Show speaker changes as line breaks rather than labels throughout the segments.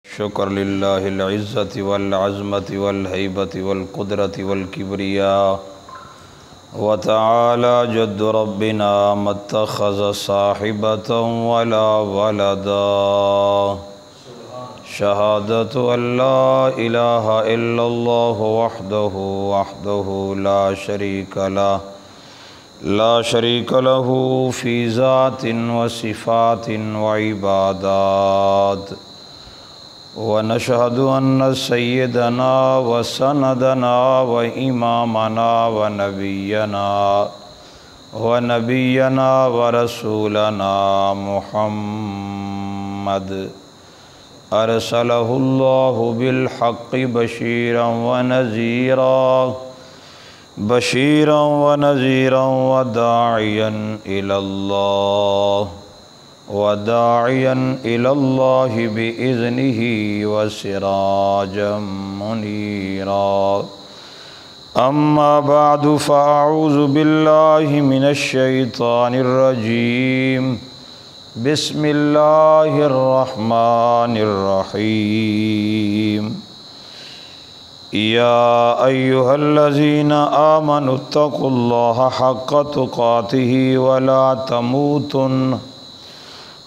شکر للہ العزت والعظمت والہیبت والقدرت والکبریاء وتعالی جد ربنا ما اتخذ صاحبۃ ولا ولدا شہادۃ ان لا الہ الا اللہ وحدہ لا شریک لہ فی ذات وصفات وعبادات ونشهد أن سيدنا وسندنا وإمامنا ونبينا ورسولنا محمد أرسله الله بالحق بشيرا ونذيرا وداعيا إلى الله بإذنه وسراجا منيرا أما بعد فأعوذ بالله من الشيطان الرجيم بسم الله الرحمن الرحيم يا أيها الذين آمنوا اتقوا الله حق تقاته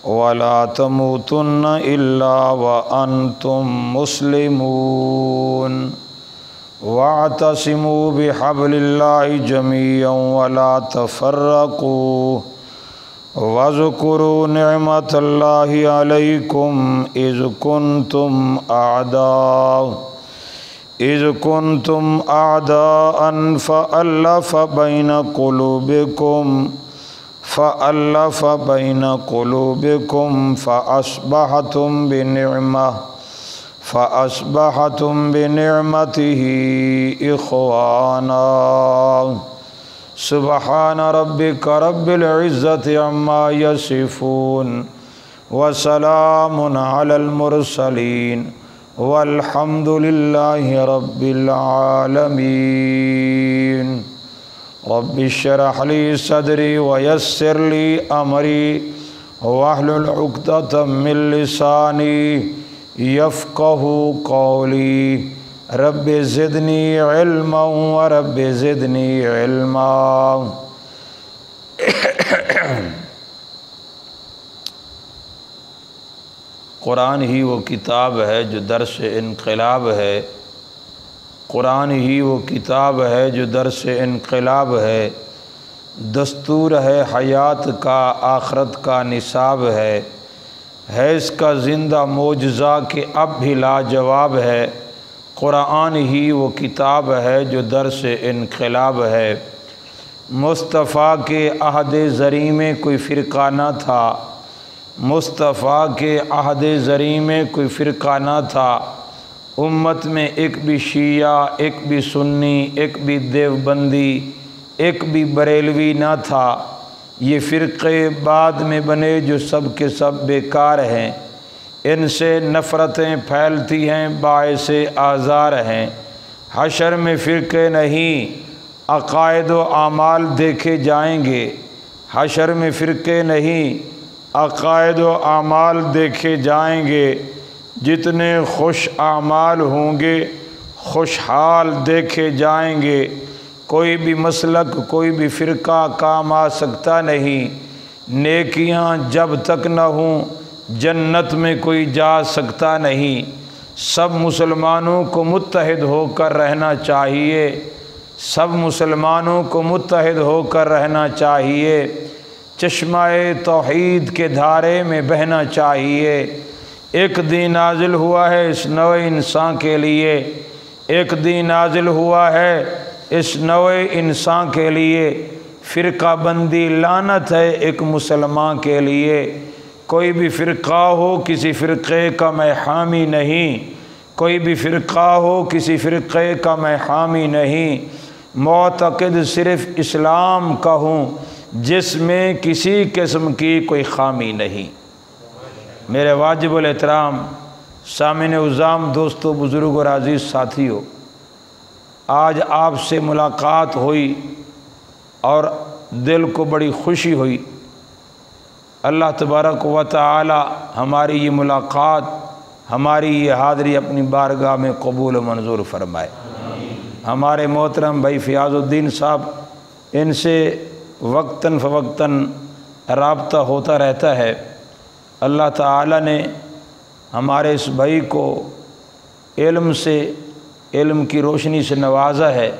ولا تموتن إلا وأنتم مسلمون واعتصموا بحبل الله جميعا ولا تفرقوا واذكروا نعمة الله عليكم إذ كنتم أعداء فألف بين قلوبكم فأصبحتم بنعمته إخوانا سبحان ربك رب العزة عما يصفون وسلام على المرسلين والحمد لله رب العالمين رب اشرح لي صدري ويسر لي أمري واحلل عقدة من لساني يفقهوا قولي رب زدني علما ورب زدني علما قرآن ہی وہ کتاب ہے جو درس انقلاب ہے، قرآن ہی وہ کتاب ہے جو درس انقلاب ہے، دستور ہے حیات کا، آخرت کا نصاب ہے اس کا زندہ معجزہ کہ اب بھی لاجواب ہے۔ قرآن ہی وہ کتاب ہے جو درس انقلاب ہے۔ مصطفیٰ کے عہد زریں میں کوئی فرقہ نہ تھا، مصطفیٰ کے عہد زریں میں کوئی فرقہ نہ تھا، امت میں ایک بھی شیعہ، ایک بھی سنی، ایک بھی دیوبندی، ایک بھی بریلوی نہ تھا۔ یہ فرقے بعد میں بنے جو سب کے سب بیکار ہیں، ان سے نفرتیں پھیلتی ہیں، باعث آزار ہیں۔ حشر میں فرقے نہیں، عقائد و اعمال دیکھے جائیں گے۔ حشر میں فرقے نہیں، عقائد و اعمال دیکھے جائیں گے۔ جتنے خوش اعمال ہوں گے خوشحال دیکھے جائیں گے۔ کوئی بھی مسلک، کوئی بھی فرقہ کام آ سکتا نہیں۔ نیکیاں جب تک نہ ہوں جنت میں کوئی جا سکتا نہیں۔ سب مسلمانوں کو متحد ہو کر رہنا چاہیے، سب مسلمانوں کو متحد ہو کر رہنا چاہیے۔ چشمہ توحید کے دھارے میں بہنا چاہیے۔ ایک دین نازل ہوا ہے اس نوع انسان کے لیے، ایک دین نازل ہوا ہے اس نوع انسان کے لیے۔ فرقہ بندی لعنت ہے ایک مسلمان کے لیے۔ کوئی بھی فرقہ ہو کسی فرقے کا میں حامی نہیں، کوئی بھی فرقہ ہو کسی فرقے کا میں حامی نہیں۔ معتقد صرف اسلام کا ہوں جس میں کسی قسم کی کوئی خامی نہیں۔ میرے واجب الاحترام سامعین عظام، دوستو، بزرگ اور عزیز ساتھیو، آج آپ سے ملاقات ہوئی اور دل کو بڑی خوشی ہوئی۔ اللہ تبارک و تعالی ہماری یہ ملاقات ہماری یہ حاضری اپنی بارگاہ میں قبول و منظور فرمائے۔ ہمارے محترم بھائی فیاض الدین صاحب، ان سے وقتاً فوقتاً رابطہ ہوتا رہتا ہے۔ اللہ تعالیٰ نے ہمارے اس بھائی کو علم سے، علم کی روشنی سے نوازا ہے۔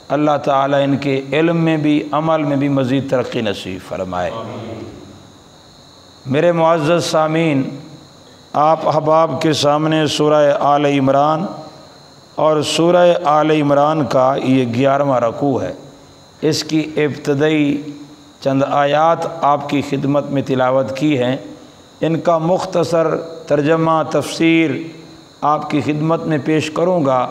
اللہ تعالیٰ ان کے علم میں بھی، عمل میں بھی مزید ترقی نصیب فرمائے۔ میرے معزز سامعین، آپ احباب کے سامنے سورہ آل عمران اور سورہ آل عمران کا یہ 11واں رکوع ہے۔ اس کی ابتدائی چند آیات آپ کی خدمت میں تلاوت کی ہیں۔ ان کا مختصر ترجمہ تفسیر آپ کی خدمت میں پیش کروں گا۔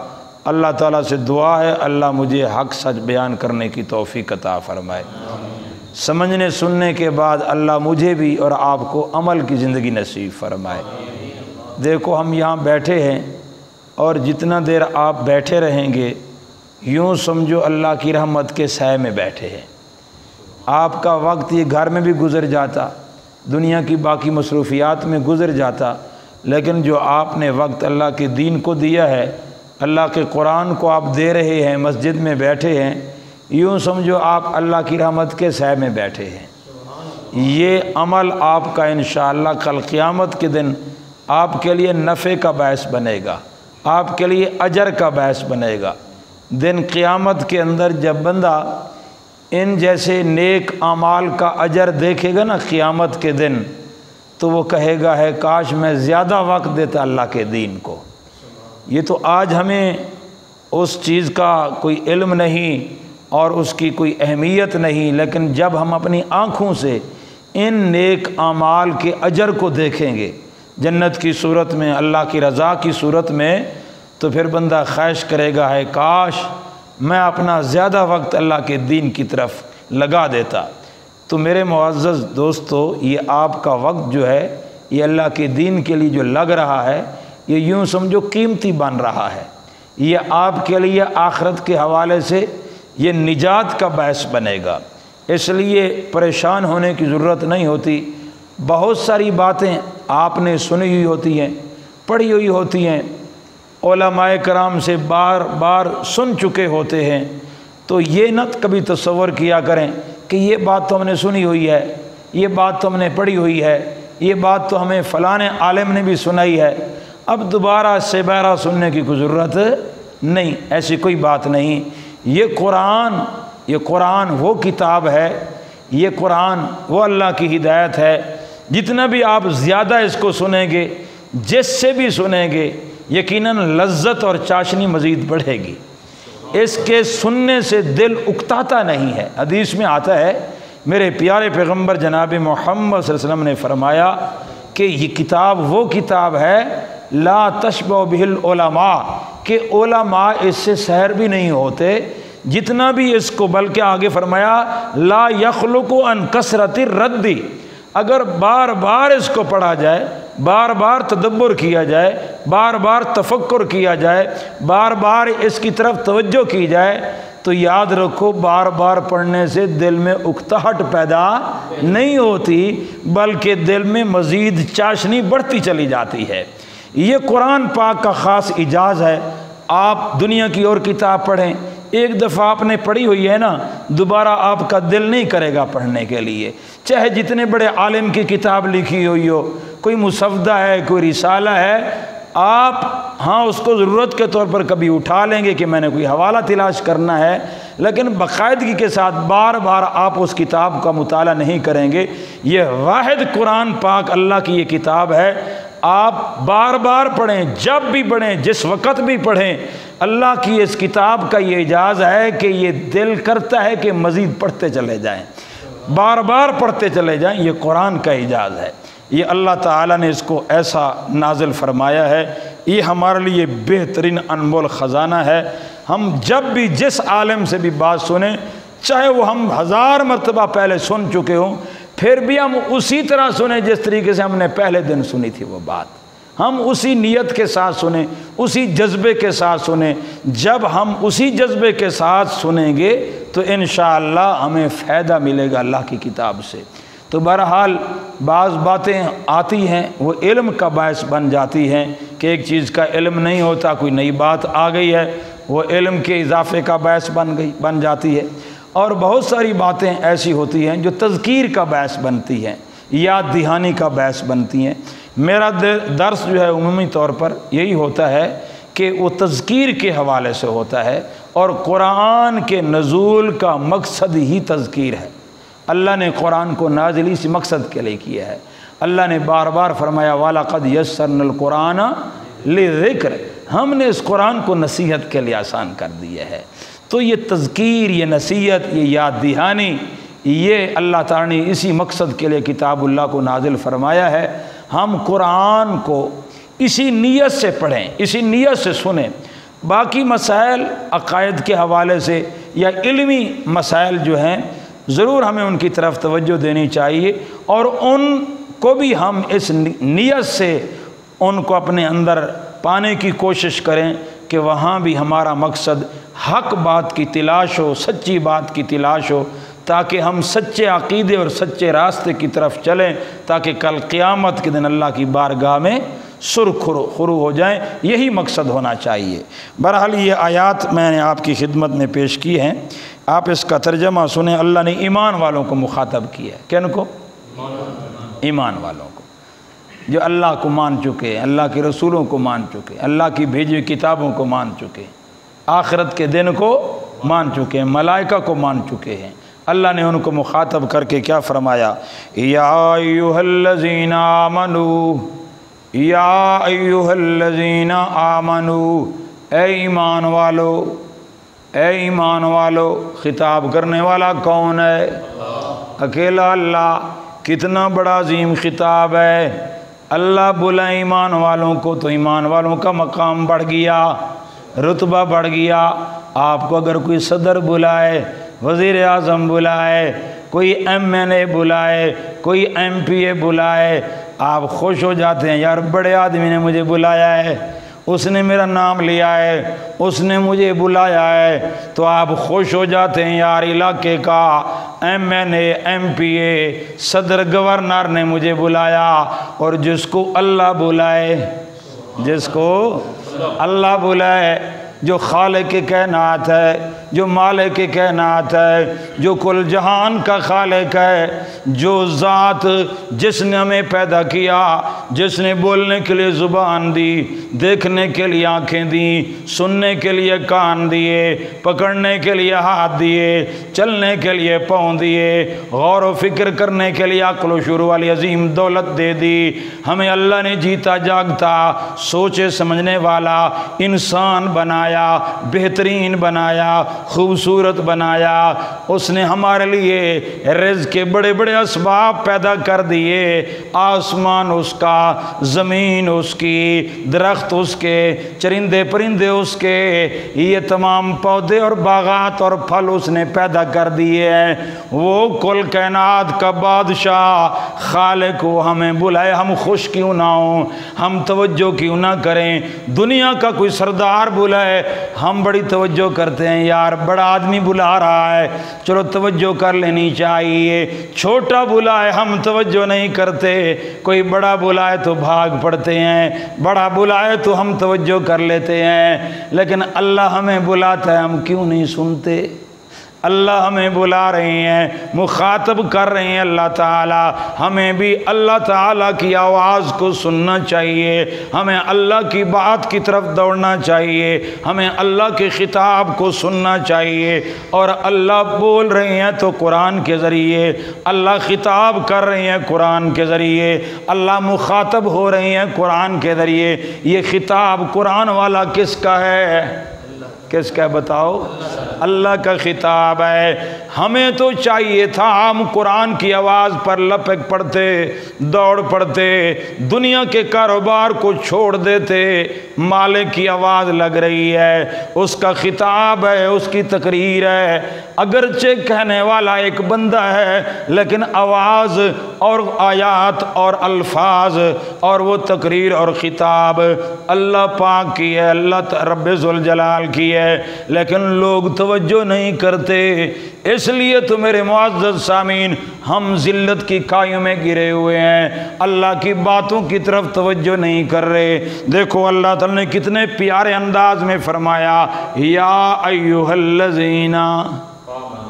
اللہ تعالیٰ سے دعا ہے اللہ مجھے حق سچ بیان کرنے کی توفیق عطا فرمائے۔ سمجھنے سننے کے بعد اللہ مجھے بھی اور آپ کو عمل کی زندگی نصیب فرمائے۔ دیکھو ہم یہاں بیٹھے ہیں اور جتنا دیر آپ بیٹھے رہیں گے یوں سمجھو اللہ کی رحمت کے سائے میں بیٹھے ہیں۔ آپ کا وقت یہ گھر میں بھی گزر جاتا، دنیا کی باقی مصروفیات میں گزر جاتا، لیکن جو آپ نے وقت اللہ کے دین کو دیا ہے، اللہ کے قرآن کو آپ دے رہے ہیں، مسجد میں بیٹھے ہیں، یوں سمجھو آپ اللہ کی رحمت کے سائے میں بیٹھے ہیں۔ یہ عمل آپ کا انشاءاللہ کل قیامت کے دن آپ کے لیے نفع کا باعث بنے گا، آپ کے لیے اجر کا باعث بنے گا۔ دن قیامت کے اندر جب بندہ ان جیسے نیک اعمال کا اجر دیکھے گا نا قیامت کے دن، تو وہ کہے گا ہے کاش میں زیادہ وقت دیتا اللہ کے دین کو۔ یہ تو آج ہمیں اس چیز کا کوئی علم نہیں اور اس کی کوئی اہمیت نہیں، لیکن جب ہم اپنی آنکھوں سے ان نیک اعمال کے اجر کو دیکھیں گے جنت کی صورت میں، اللہ کی رضا کی صورت میں، تو پھر بندہ خواہش کرے گا ہے کاش میں اپنا زیادہ وقت اللہ کے دین کی طرف لگا دیتا۔ تو میرے معزز دوستو، یہ آپ کا وقت جو ہے یہ اللہ کے دین کے لیے جو لگ رہا ہے، یہ یوں سمجھو قیمتی بن رہا ہے۔ یہ آپ کے لیے آخرت کے حوالے سے یہ نجات کا باعث بنے گا۔ اس لیے پریشان ہونے کی ضرورت نہیں ہوتی۔ بہت ساری باتیں آپ نے سنی ہوئی ہوتی ہیں، پڑھی ہوئی ہوتی ہیں، علماء کرام سے بار بار سن چکے ہوتے ہیں، تو یہ نہ کبھی تصور کیا کریں کہ یہ بات تو ہم نے سنی ہوئی ہے، یہ بات تو ہم نے پڑھی ہوئی ہے، یہ بات تو ہمیں فلاں عالم نے بھی سنائی ہے، اب دوبارہ سے بارہ سننے کی کوئی ضرورت نہیں۔ ایسی کوئی بات نہیں۔ یہ قرآن وہ کتاب ہے، یہ قرآن وہ اللہ کی ہدایت ہے۔ جتنا بھی آپ زیادہ اس کو سنیں گے، جس سے بھی سنیں گے، یقیناً لذت اور چاشنی مزید بڑھے گی۔ اس کے سننے سے دل اکتاتا نہیں ہے۔ حدیث میں آتا ہے، میرے پیارے پیغمبر جناب محمد صلی اللہ علیہ وسلم نے فرمایا کہ یہ کتاب وہ کتاب ہے لا تشبع بہ العلماء، کہ علماء اس سے سیر بھی نہیں ہوتے جتنا بھی اس کو، بلکہ آگے فرمایا لا یخلق عن کثرت الرد، اگر بار بار اس کو پڑھا جائے، بار بار تدبر کیا جائے، بار بار تفکر کیا جائے، بار بار اس کی طرف توجہ کی جائے، تو یاد رکھو بار بار پڑھنے سے دل میں اکتاہٹ پیدا نہیں ہوتی، بلکہ دل میں مزید چاشنی بڑھتی چلی جاتی ہے۔ یہ قرآن پاک کا خاص اعجاز ہے۔ آپ دنیا کی اور کتاب پڑھیں، ایک دفعہ آپ نے پڑھی ہوئی ہے نا، دوبارہ آپ کا دل نہیں کرے گا پڑھنے کے لیے، چاہے جتنے بڑے عالم کی کتاب لکھی ہوئی ہو، کوئی مصفدہ ہے، کوئی رسالہ ہے، آپ ہاں اس کو ضرورت کے طور پر کبھی اٹھا لیں گے کہ میں نے کوئی حوالہ تلاش کرنا ہے، لیکن باقاعدگی کے ساتھ بار بار آپ اس کتاب کا مطالعہ نہیں کریں گے۔ یہ واحد قرآن پاک اللہ کی یہ کتاب ہے، آپ بار بار پڑھیں، جب بھی پڑھیں، جس وقت بھی پڑھیں، اللہ کی اس کتاب کا یہ اعجاز ہے کہ یہ دل کرتا ہے کہ مزید پڑھتے چلے جائیں، بار بار پڑھتے چلے جائیں۔ یہ قرآن کا اعجاز ہے، یہ اللہ تعالیٰ نے اس کو ایسا نازل فرمایا ہے، یہ ہمارے لیے بہترین انمول خزانہ ہے۔ ہم جب بھی جس عالم سے بھی بات سنیں، چاہے وہ ہم 1000 مرتبہ پہلے سن چکے ہوں، پھر بھی ہم اسی طرح سنیں جس طریقے سے ہم نے پہلے دن سنی تھی وہ بات، ہم اسی نیت کے ساتھ سنیں، اسی جذبے کے ساتھ سنیں۔ جب ہم اسی جذبے کے ساتھ سنیں گے تو انشاءاللہ ہمیں فائدہ ملے گا اللہ کی کتاب سے۔ تو بہرحال بعض باتیں آتی ہیں وہ علم کا باعث بن جاتی ہیں کہ ایک چیز کا علم نہیں ہوتا، کوئی نئی بات آ گئی ہے وہ علم کے اضافے کا باعث بن جاتی ہے، اور بہت ساری باتیں ایسی ہوتی ہیں جو تذکیر کا باعث بنتی ہیں، یاد دہانی کا باعث بنتی ہیں۔ میرا درس جو ہے عمومی طور پر یہی ہوتا ہے کہ وہ تذکیر کے حوالے سے ہوتا ہے، اور قرآن کے نزول کا مقصد ہی تذکیر ہے۔ اللہ نے قرآن کو نازل اسی مقصد کے لیے کیا ہے۔ اللہ نے بار بار فرمایا وَلَقَدْ يَسَّرْنَا الْقُرْآنَ لِلذِّكْرِ، ہم نے اس قرآن کو نصیحت کے لیے آسان کر دیا ہے۔ تو یہ تذکیر، یہ نصیحت، یہ یاد دہانی، یہ اللہ تعالیٰ نے اسی مقصد کے لیے کتاب اللہ کو نازل فرمایا ہے۔ ہم قرآن کو اسی نیت سے پڑھیں، اسی نیت سے سنیں۔ باقی مسائل عقائد کے حوالے سے یا علمی مسائل جو ہیں ضرور ہمیں ان کی طرف توجہ دینی چاہیے، اور ان کو بھی ہم اس نیت سے ان کو اپنے اندر پانے کی کوشش کریں کہ وہاں بھی ہمارا مقصد حق بات کی تلاش ہو، سچی بات کی تلاش ہو، تاکہ ہم سچے عقیدے اور سچے راستے کی طرف چلیں، تاکہ کل قیامت کے دن اللہ کی بارگاہ میں سرخرو ہو جائیں۔ یہی مقصد ہونا چاہیے۔ بہرحال یہ آیات میں نے آپ کی خدمت میں پیش کی ہیں، آپ اس کا ترجمہ سنیں۔ اللہ نے ایمان والوں کو مخاطب کیا ہے۔ کن کو؟ ایمان والوں کو، جو اللہ کو مان چکے، اللہ کے رسولوں کو مان چکے، اللہ کی بھیجی ہوئی کتابوں کو مان چکے، آخرت کے دن کو مان چکے ہیں، ملائکہ کو مان چکے ہیں۔ اللہ نے ان کو مخاطب کر کے کیا فرمایا؟ یا ایھا الذین آمنوا، یا ایھا الذین آمنوا، اے ایمان والو، اے ایمان والو۔ خطاب کرنے والا کون ہے؟ اکیلا اللہ۔ کتنا بڑا عظیم خطاب ہے۔ اللہ بلا ایمان والوں کو تو ایمان والوں کا مقام بڑھ گیا، رتبہ بڑھ گیا۔ آپ کو اگر کوئی صدر بلائے، وزیر اعظم بلائے، کوئی ایم این اے بلائے، کوئی ایم پی اے بلائے، آپ خوش ہو جاتے ہیں، یار بڑے آدمی نے مجھے بلایا ہے، اس نے میرا نام لیا ہے، اس نے مجھے بلایا ہے، تو آپ خوش ہو جاتے ہیں، یار علاقے کا ایم این اے، ایم پی اے، صدر، گورنر نے مجھے بلایا۔ اور جس کو اللہ بلائے، جس کو اللہ بلائے، جو خالق کائنات ہے، جو مالک کائنات ہے، جو کل جہان کا خالق ہے، جو ذات جس نے ہمیں پیدا کیا، جس نے بولنے کے لیے زبان دی، دیکھنے کے لیے آنکھیں دی، سننے کے لیے کان دیے، پکڑنے کے لیے ہاتھ دیے، چلنے کے لیے پاؤں دیے، غور و فکر کرنے کے لیے عقل و شعور والی عظیم دولت دے دی۔ ہمیں اللہ نے جیتا جاگتا، سوچے سمجھنے والا انسان بنایا، بہترین بنایا، خوبصورت بنایا۔ اس نے ہمارے لیے رزق کے بڑے بڑے اسباب پیدا کر دیے، آسمان اس کا، زمین اس کی، درخت اس کے، چرندے پرندے اس کے، یہ تمام پودے اور باغات اور پھل اس نے پیدا کر دیے ہیں۔ وہ کل کائنات کا بادشاہ خالق کو ہمیں بلائے، ہم خوش کیوں نہ ہوں، ہم توجہ کیوں نہ کریں؟ دنیا کا کوئی سردار بلائے، ہم بڑی توجہ کرتے ہیں، یار بڑا آدمی بلا رہا ہے، چلو توجہ کر لینی چاہیے۔ چھوٹا بلائے ہم توجہ نہیں کرتے، کوئی بڑا بلائے تو بھاگ پڑتے ہیں، بڑا بلائے تو ہم توجہ کر لیتے ہیں، لیکن اللہ ہمیں بلاتا ہے ہم کیوں نہیں سنتے؟ اللہ ہمیں بلا رہے ہیں، مخاطب کر رہے ہیں اللہ تعالیٰ، ہمیں بھی اللہ تعالیٰ کی آواز کو سننا چاہیے، ہمیں اللہ کی بات کی طرف دوڑنا چاہیے، ہمیں اللہ کے خطاب کو سننا چاہیے۔ اور اللہ بول رہے ہیں تو قرآن کے ذریعے، اللہ خطاب کر رہے ہیں قرآن کے ذریعے، اللہ مخاطب ہو رہے ہیں قرآن کے ذریعے۔ یہ خطاب قرآن والا کس کا ہے؟ کس کا بتاؤ؟ اللہ کا خطاب ہے۔ ہمیں تو چاہیے تھا ہم قرآن کی آواز پر لپک پڑتے، دوڑ پڑتے، دنیا کے کاروبار کو چھوڑ دیتے۔ مالک کی آواز لگ رہی ہے، اس کا خطاب ہے، اس کی تقریر ہے، اگرچہ کہنے والا ایک بندہ ہے، لیکن آواز اور آیات اور الفاظ اور وہ تقریر اور خطاب اللہ پاک کی ہے، اللہ رب ذوالجلال کی ہے، لیکن لوگ توجہ توجہ نہیں کرتے، اس لیے تو میرے معزز سامعین ہم ذلت کی کھائیوں میں گرے ہوئے ہیں، اللہ کی باتوں کی طرف توجہ نہیں کر رہے۔ دیکھو اللہ تعالیٰ نے کتنے پیارے انداز میں فرمایا، یا ایھا الذین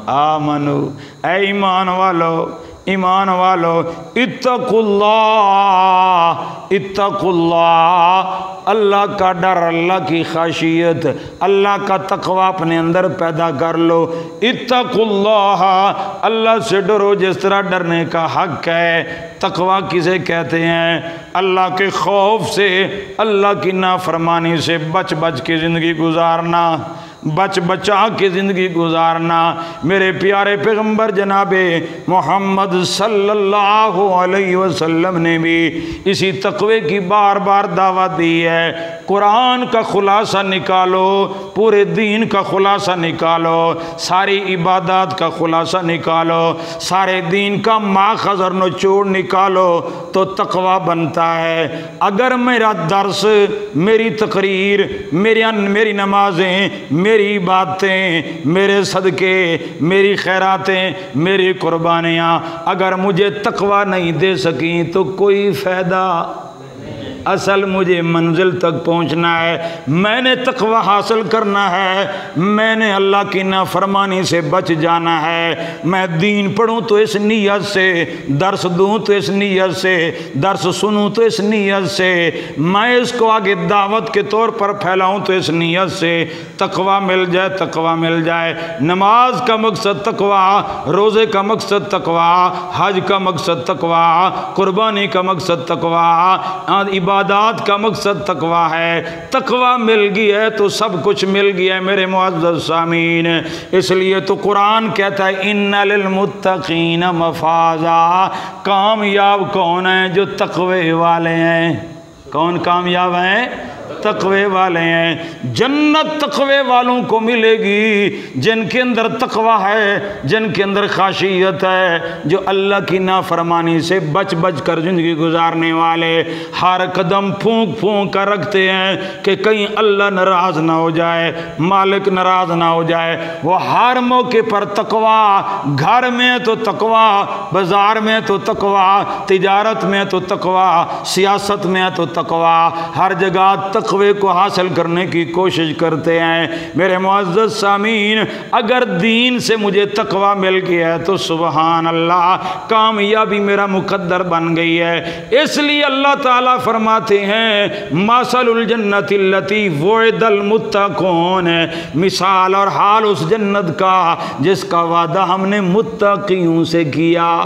آمنو، اے ایمان والو، ایمان والو، اتقوا اللہ، اتقوا اللہ، اللہ کا ڈر، اللہ کی خشیت، اللہ کا تقوی اپنے اندر پیدا کر لو۔ اتقوا اللہ، اللہ سے ڈرو جس طرح ڈرنے کا حق ہے۔ تقوی کسے کہتے ہیں؟ اللہ کے خوف سے، اللہ کی نافرمانی سے بچ بچ کے زندگی گزارنا، بچ بچا کے زندگی گزارنا۔ میرے پیارے پیغمبر جناب محمد صلی اللہ علیہ وسلم نے بھی اسی تقوی کی بار بار دعوت دی ہے۔ قرآن کا خلاصہ نکالو، پورے دین کا خلاصہ نکالو، ساری عبادات کا خلاصہ نکالو، سارے دین کا ماخذ اور نچوڑ نکالو تو تقوی بنتا ہے۔ اگر میرا درس، میری تقریر، میری نمازیں، میری باتیں، میرے صدقے، میری خیراتیں، میری قربانیاں اگر مجھے تقوی نہیں دے سکیں تو کوئی فائدہ۔ اصل مجھے منزل تک پہنچنا ہے، میں نے تقوی حاصل کرنا ہے، میں نے اللہ کی نافرمانی سے بچ جانا ہے۔ میں دین پڑھوں تو اس نیت سے، درس دوں تو اس نیت سے، درس سنوں تو اس نیت سے، میں اس کو آگے دعوت کے طور پر پھیلاؤں تو اس نیت سے۔ تقوی مل جائے، تقوی مل جائے۔ نماز کا مقصد تقوی، روزے کا مقصد تقوی، حج کا مقصد تقوی، قربانی کا مقصد تقوی، عبادات کا مقصد تقوی ہے۔ تقوی مل گئی ہے تو سب کچھ مل گیا ہے میرے معزز سامعین۔ اس لیے تو قرآن کہتا ہے ان للمتقین مفازا، کامیاب کون ہیں؟ جو تقوی والے ہیں۔ کون کامیاب ہیں؟ تقوی والے ہیں۔ جنت تقوی والوں کو ملے گی جن کے اندر تقوی ہے، جن کے اندر خشیت ہے، جو اللہ کی نافرمانی سے بچ بچ کر زندگی گزارنے والے، ہر قدم پھونک پھونک کر رکھتے ہیں کہ کہیں اللہ ناراض نہ ہو جائے، مالک ناراض نہ ہو جائے۔ وہ ہر موقع پر تقوی، گھر میں تو تقوی، بازار میں تو تقوی، تجارت میں تو تقوی، سیاست میں تو تقوی، ہر جگہ تقوی کو حاصل کرنے کی کوشش کرتے ہیں۔ میرے معزز سامعین، اگر دین سے مجھے تقوی مل گیا ہے تو سبحان اللہ، کامیابی میرا مقدر بن گئی ہے۔ اس لیے اللہ تعالیٰ فرماتے ہیں مثل الجنت التی وعد المتقون، مثال اور حال اس جنت کا جس کا وعدہ ہم نے متقیوں سے کیا۔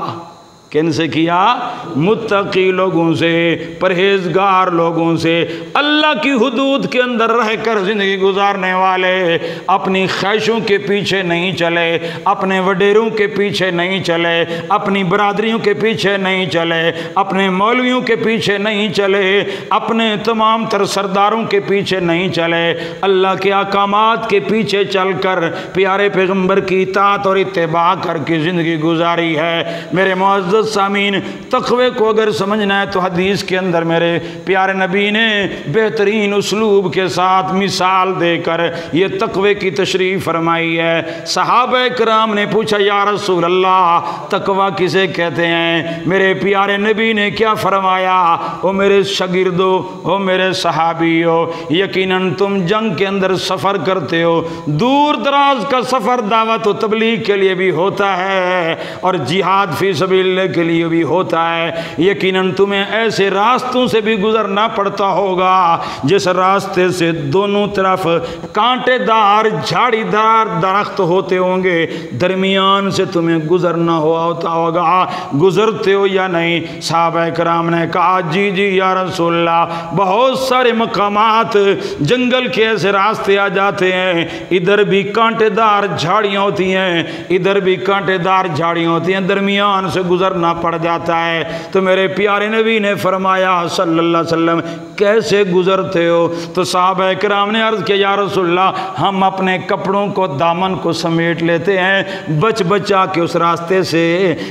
کن سے کیا؟ متقی لوگوں سے، پرہیزگار لوگوں سے، اللہ کی حدود کے اندر رہ کر زندگی گزارنے والے، اپنی خواہشوں کے پیچھے نہیں چلے، اپنے وڈیروں کے پیچھے نہیں چلے، اپنی برادریوں کے پیچھے نہیں چلے، اپنے مولویوں کے پیچھے نہیں چلے، اپنے تمام تر سرداروں کے پیچھے نہیں چلے، اللہ کے احکامات کے پیچھے چل کر پیارے پیغمبر کی اطاعت اور اتباع کر کے زندگی گزاری ہے۔ میرے معزز سامعین، تقوی کو اگر سمجھنا ہے تو حدیث کے اندر میرے پیارے نبی نے بہترین اسلوب کے ساتھ مثال دے کر یہ تقوی کی تشریح فرمائی ہے۔ صحابہ کرام نے پوچھا یا رسول اللہ تقوی کسے کہتے ہیں؟ میرے پیارے نبی نے کیا فرمایا؟ او میرے شاگردو، او میرے صحابیو، یقیناً تم جنگ کے اندر سفر کرتے ہو، دور دراز کا سفر دعوت و تبلیغ کے لیے بھی ہوتا ہے اور جہاد فی سبیل اللہ کے لیے بھی ہوتا ہے۔ یقیناً تمہیں ایسے راستوں سے بھی گزرنا پڑتا ہوگا جس راستے سے دونوں طرف کانٹے دار جھاڑی دار درخت ہوتے ہوں گے، درمیان سے تمہیں گزرنا ہوتا ہوگا، گزرتے ہو یا نہیں؟ صحابہ کرام نے کہا جی جی یا رسول اللہ، بہت سارے مقامات جنگل کے ایسے راستے آ جاتے ہیں، ادھر بھی کانٹے دار جھاڑیاں ہوتی ہیں، ادھر بھی کانٹے دار جھاڑیاں ہوتی ہیں، درمیان سے گزرنا گزرنا پڑ جاتا ہے۔ تو میرے پیارے نبی نے فرمایا صلی اللہ علیہ وسلم کیسے گزرتے ہو؟ تو صحابہ کرام نے عرض کیا یا رسول اللہ ہم اپنے کپڑوں کو دامن کو سمیٹ لیتے ہیں، بچ بچا کے اس راستے سے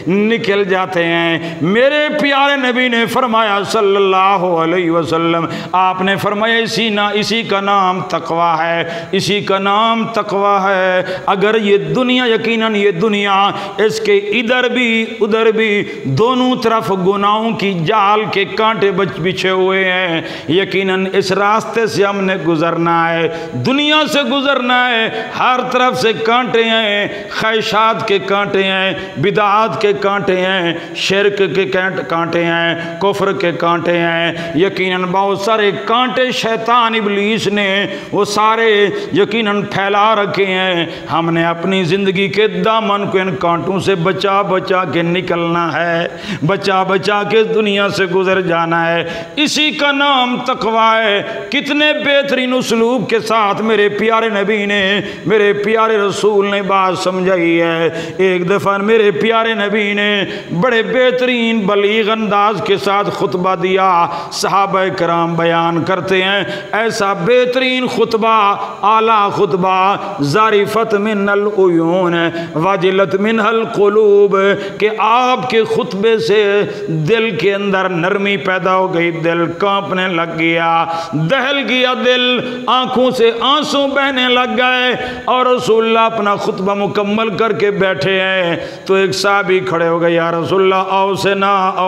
نکل جاتے ہیں۔ میرے پیارے نبی نے فرمایا صلی اللہ علیہ وسلم، آپ نے فرمایا اسی کا نام تقویٰ ہے، اسی کا نام تقویٰ ہے۔ اگر یہ دنیا، یقیناً یہ دنیا، اس کے ادھر بھی ادھر بھی دونوں طرف گناہوں کی جال کے کانٹے بچھے ہوئے ہیں، یقیناً اس راستے سے ہم نے گزرنا ہے، دنیا سے گزرنا ہے۔ ہر طرف سے کانٹے ہیں، خواہشات کے کانٹے ہیں، بدعات کے کانٹے ہیں، شرک کے کانٹے ہیں، کفر کے کانٹے ہیں، یقیناً بہت سارے کانٹے شیطان ابلیس نے وہ سارے یقیناً پھیلا رکھے ہیں۔ ہم نے اپنی زندگی کے دامن کو ان کانٹوں سے بچا بچا کے نکلنا ہے، بچا بچا کے دنیا سے گزر جانا ہے، اسی کا نام تقویٰ ہے۔ کتنے بہترین اسلوب کے ساتھ میرے پیارے نبی نے، میرے پیارے رسول نے بات سمجھائی ہے۔ ایک دفعہ میرے پیارے نبی نے بڑے بہترین بلیغ انداز کے ساتھ خطبہ دیا، صحابہ کرام بیان کرتے ہیں ایسا بہترین خطبہ، اعلیٰ خطبہ، ظارفت من العیون واجلت منہ القلوب، کہ آپ کے خطبے سے دل کے اندر نرمی پیدا ہو گئی، دل کانپنے لگ گیا، دہل گیا دل، آنکھوں سے آنسو بہنے لگ گئے، اور رسول اللہ اپنا خطبہ مکمل کر کے بیٹھے ہیں تو ایک صحابی کھڑے ہو گئے، یا رسول اللہ او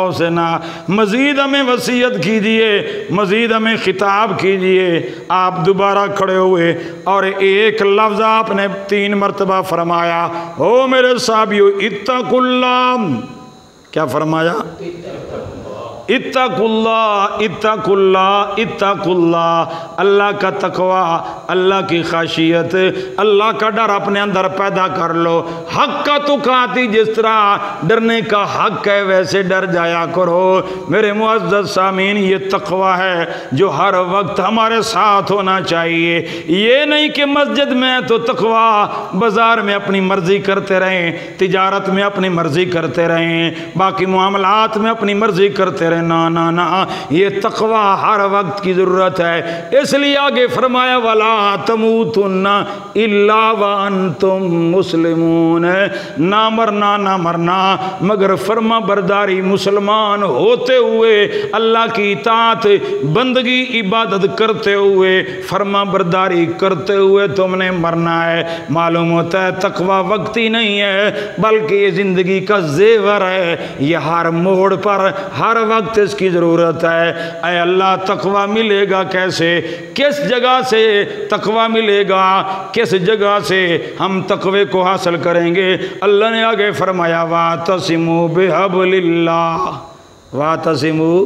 سے نہ مزید ہمیں وصیت کیجئے، مزید ہمیں خطاب کیجئے۔ آپ دوبارہ کھڑے ہوئے اور ایک لفظ آپ نے 3 مرتبہ فرمایا، او میرے صحابیو اتقوا اللہ، کیا فرمایا؟ اتقوا اللہ، اتقوا اللہ، اتقوا اللہ، اللہ کا تقوی، اللہ کی خشیت، اللہ کا ڈر اپنے اندر پیدا کر لو، حق کا تقاتی، جس طرح ڈرنے کا حق ہے ویسے ڈر جایا کرو۔ میرے معزز سامعین، یہ تقوی ہے جو ہر وقت ہمارے ساتھ ہونا چاہیے۔ یہ نہیں کہ مسجد میں تو تقوی، بازار میں اپنی مرضی کرتے رہیں، تجارت میں اپنی مرضی کرتے رہیں، باقی معاملات میں اپنی مرضی کرتے رہیں، نا، یہ تقوی ہر وقت کی ضرورت ہے۔ اس لیے آگے فرمایا وَلَا تَمُوتُنَّ إِلَّا وَأَنْتُمْ مُسْلِمُونَ، نہ مرنا مگر فرما برداری مسلمان ہوتے ہوئے، اللہ کی اطاعت بندگی عبادت کرتے ہوئے، فرما برداری کرتے ہوئے تم نے مرنا ہے۔ معلوم ہوتا ہے تقوی وقتی نہیں ہے بلکہ یہ زندگی کا زیور ہے، یہ ہر موڑ پر ہر وقت اس کی ضرورت ہے۔ اے اللہ تقوی ملے گا کیسے؟ کس جگہ سے تقوی ملے گا؟ کس جگہ سے ہم تقوی کو حاصل کریں گے؟ اللہ نے آگے فرمایا وَاعْتَصِمُوا بِحَبْلِ اللَّهِ، وَاعْتَصِمُوا،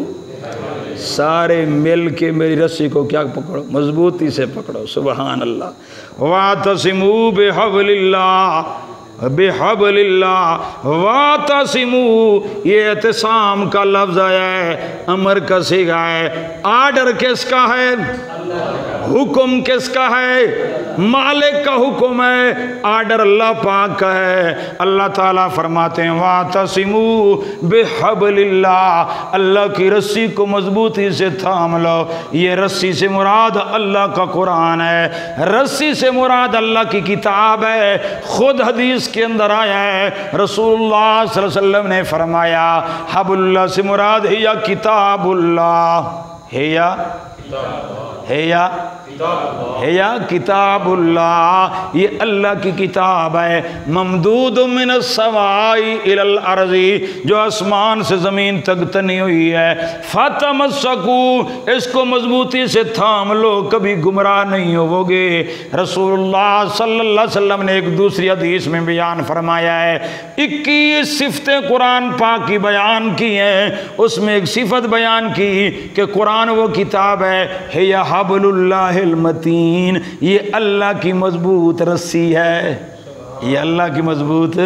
سارے مل کے میری رسی کو کیا پکڑو؟ مضبوطی سے پکڑو، سبحان اللہ۔ وَاعْتَصِمُوا بِحَبْلِ اللَّهِ، بحبل اللہ، واعتصموا، یہ اعتصام کا لفظ آیا ہے، امر کا صیغہ ہے۔ آرڈر کس کا ہے؟ حکم کس کا ہے؟ مالک کا حکم ہے، آرڈر اللہ پاک کا ہے۔ اللہ تعالیٰ فرماتے ہیں واعتصموا بحبل اللہ، اللہ کی رسی کو مضبوطی سے تھام لو۔ یہ رسی سے مراد اللہ کا قرآن ہے، رسی سے مراد اللہ کی کتاب ہے۔ خود حدیث کے اندر آیا ہے، رسول اللہ صلی اللہ علیہ وسلم نے فرمایا حبل اللہ سے مراد ہے یا کتاب اللہ، ہے یا کتاب اللہ، یہ اللہ کی کتاب ہے، ممدود من السماء الى الارض، جو آسمان سے زمین تک تنی ہوئی ہے۔ فتمسکوا، اس کو مضبوطی سے تھام لو، کبھی گمراہ نہیں ہوو گے۔ رسول اللہ صلی اللہ علیہ وسلم نے ایک دوسری حدیث میں بیان فرمایا ہے، 21 صفتیں قرآن پاک کی بیان کی ہیں، اس میں ایک صفت بیان کی کہ قرآن وہ کتاب ہے یا حبل اللہ المتین، یہ اللہ کی مضبوط رسی ہے، یہ اللہ کی مضبوط،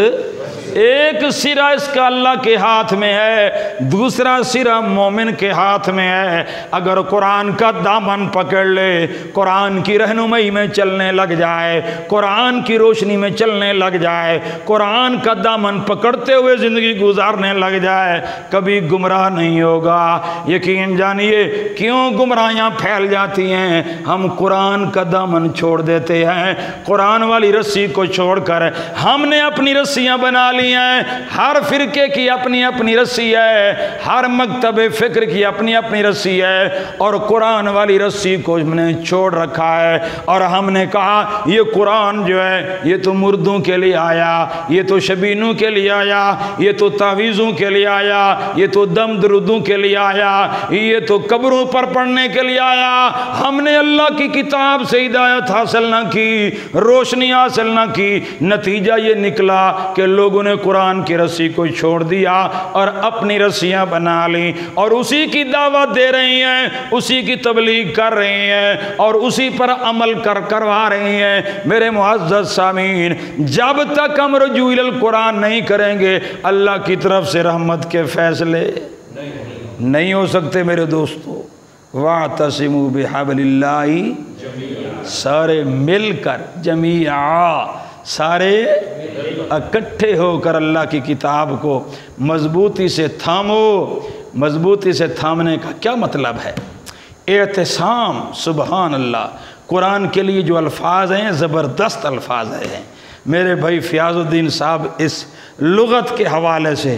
ایک سرا اس کا اللہ کے ہاتھ میں ہے، دوسرا سرا مومن کے ہاتھ میں ہے۔ اگر قرآن کا دامن پکڑ لے، قرآن کی رہنمائی میں چلنے لگ جائے، قرآن کی روشنی میں چلنے لگ جائے، قرآن کا دامن پکڑتے ہوئے زندگی گزارنے لگ جائے، کبھی گمراہ نہیں ہوگا۔ یقین جانیے کیوں گمراہیاں پھیل جاتی ہیں؟ ہم قرآن کا دامن چھوڑ دیتے ہیں، قرآن والی رسی کو چھوڑ کر ہم نے اپنی رسیاں بنا لی ہیں۔ ہر فرقے کی اپنی اپنی رسی ہے، ہر مکتب فکر کی اپنی اپنی رسی ہے، اور قرآن والی رسی کو ہم نے چھوڑ رکھا ہے، اور ہم نے کہا یہ قرآن جو ہے یہ تو مردوں کے لیے آیا، یہ تو شبینوں کے لیے آیا، یہ تو تعویذوں کے لیے آیا، یہ تو دم درودوں کے لیے آیا، یہ تو قبروں پر پڑھنے کے لیے آیا۔ ہم نے اللہ کی کتاب سے ہدایت حاصل نہ کی، روشنی حاصل نہ کی، نتیجہ یہ نکلا کہ لوگوں نے قرآن کی رسی کو چھوڑ دیا اور اپنی رسیاں بنا لی، اور اسی کی دعوت دے رہی ہیں، اسی کی تبلیغ کر رہی ہیں، اور اسی پر عمل کروا رہی ہیں۔ میرے معزز سامعین، جب تک ہم رجوع القرآن نہیں کریں گے اللہ کی طرف سے رحمت کے فیصلے نہیں ہو سکتے۔ میرے دوستو، وَاعْتَصِمُوا بِحَبْلِ اللَّهِ، سارے مل کر، جمیعا، سارے اکٹھے ہو کر اللہ کی کتاب کو مضبوطی سے تھامو۔ مضبوطی سے تھامنے کا کیا مطلب ہے؟ اعتصام، سبحان اللہ، قرآن کے لیے جو الفاظ ہیں زبردست الفاظ ہیں۔ میرے بھائی فیاض الدین صاحب اس لغت کے حوالے سے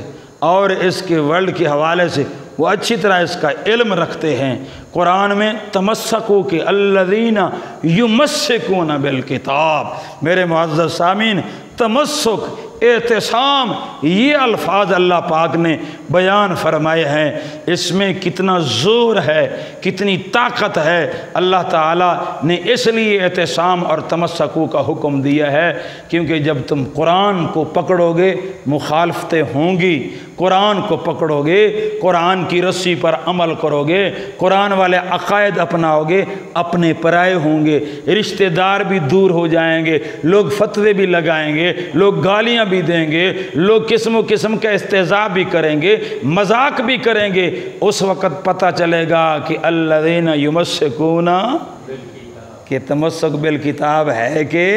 اور اس کے ورلڈ کے حوالے سے وہ اچھی طرح اس کا علم رکھتے ہیں۔ قرآن میں تمسکو کے الذین یمسکون بالکتاب، میرے معزز سامعین، تمسک، اعتصام، یہ الفاظ اللہ پاک نے بیان فرمائے ہیں۔ اس میں کتنا زور ہے، کتنی طاقت ہے۔ اللہ تعالیٰ نے اس لیے اعتصام اور تمسکو کا حکم دیا ہے کیونکہ جب تم قرآن کو پکڑو گے مخالفتیں ہوں گی، قرآن کو پکڑو گے، قرآن کی رسی پر عمل کرو گے، قرآن والے عقائد اپناؤ گے، اپنے پرائے ہوں گے، رشتہ دار بھی دور ہو جائیں گے، لوگ فتوے بھی لگائیں گے، لوگ گالیاں بھی دیں گے، لوگ قسم و قسم کا استہزاء بھی کریں گے، مذاق بھی کریں گے۔ اس وقت پتہ چلے گا کہ الذین یمسکون، کہ تمسک بالکتاب ہے کہ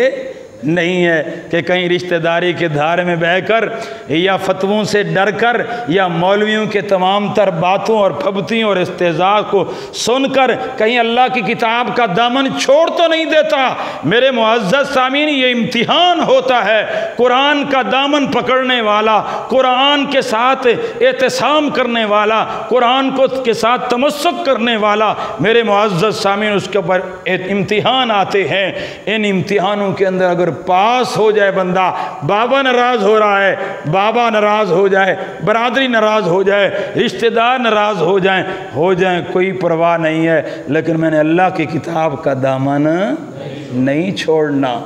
نہیں ہے، کہ کہیں رشتہ داری کے دھارے میں بہ کر یا فتووں سے ڈر کر یا مولویوں کے تمام تر باتوں اور پھبتیوں اور استہزاء کو سن کر کہیں اللہ کی کتاب کا دامن چھوڑ تو نہیں دیتا۔ میرے معزز سامعین، یہ امتحان ہوتا ہے۔ قرآن کا دامن پکڑنے والا، قرآن کے ساتھ اعتصام کرنے والا، قرآن کو کے ساتھ تمسک کرنے والا، میرے معزز سامعین، اس کے اوپر امتحان آتے ہیں۔ ان امتحانوں کے اندر اگر پاس ہو جائے بندہ، بابا ناراض ہو رہا ہے، بابا ناراض ہو جائے، برادری ناراض ہو جائے، رشتہ دار ناراض ہو جائیں، کوئی پرواہ نہیں ہے، لیکن میں نے اللہ کی کتاب کا دامن نہیں چھوڑنا،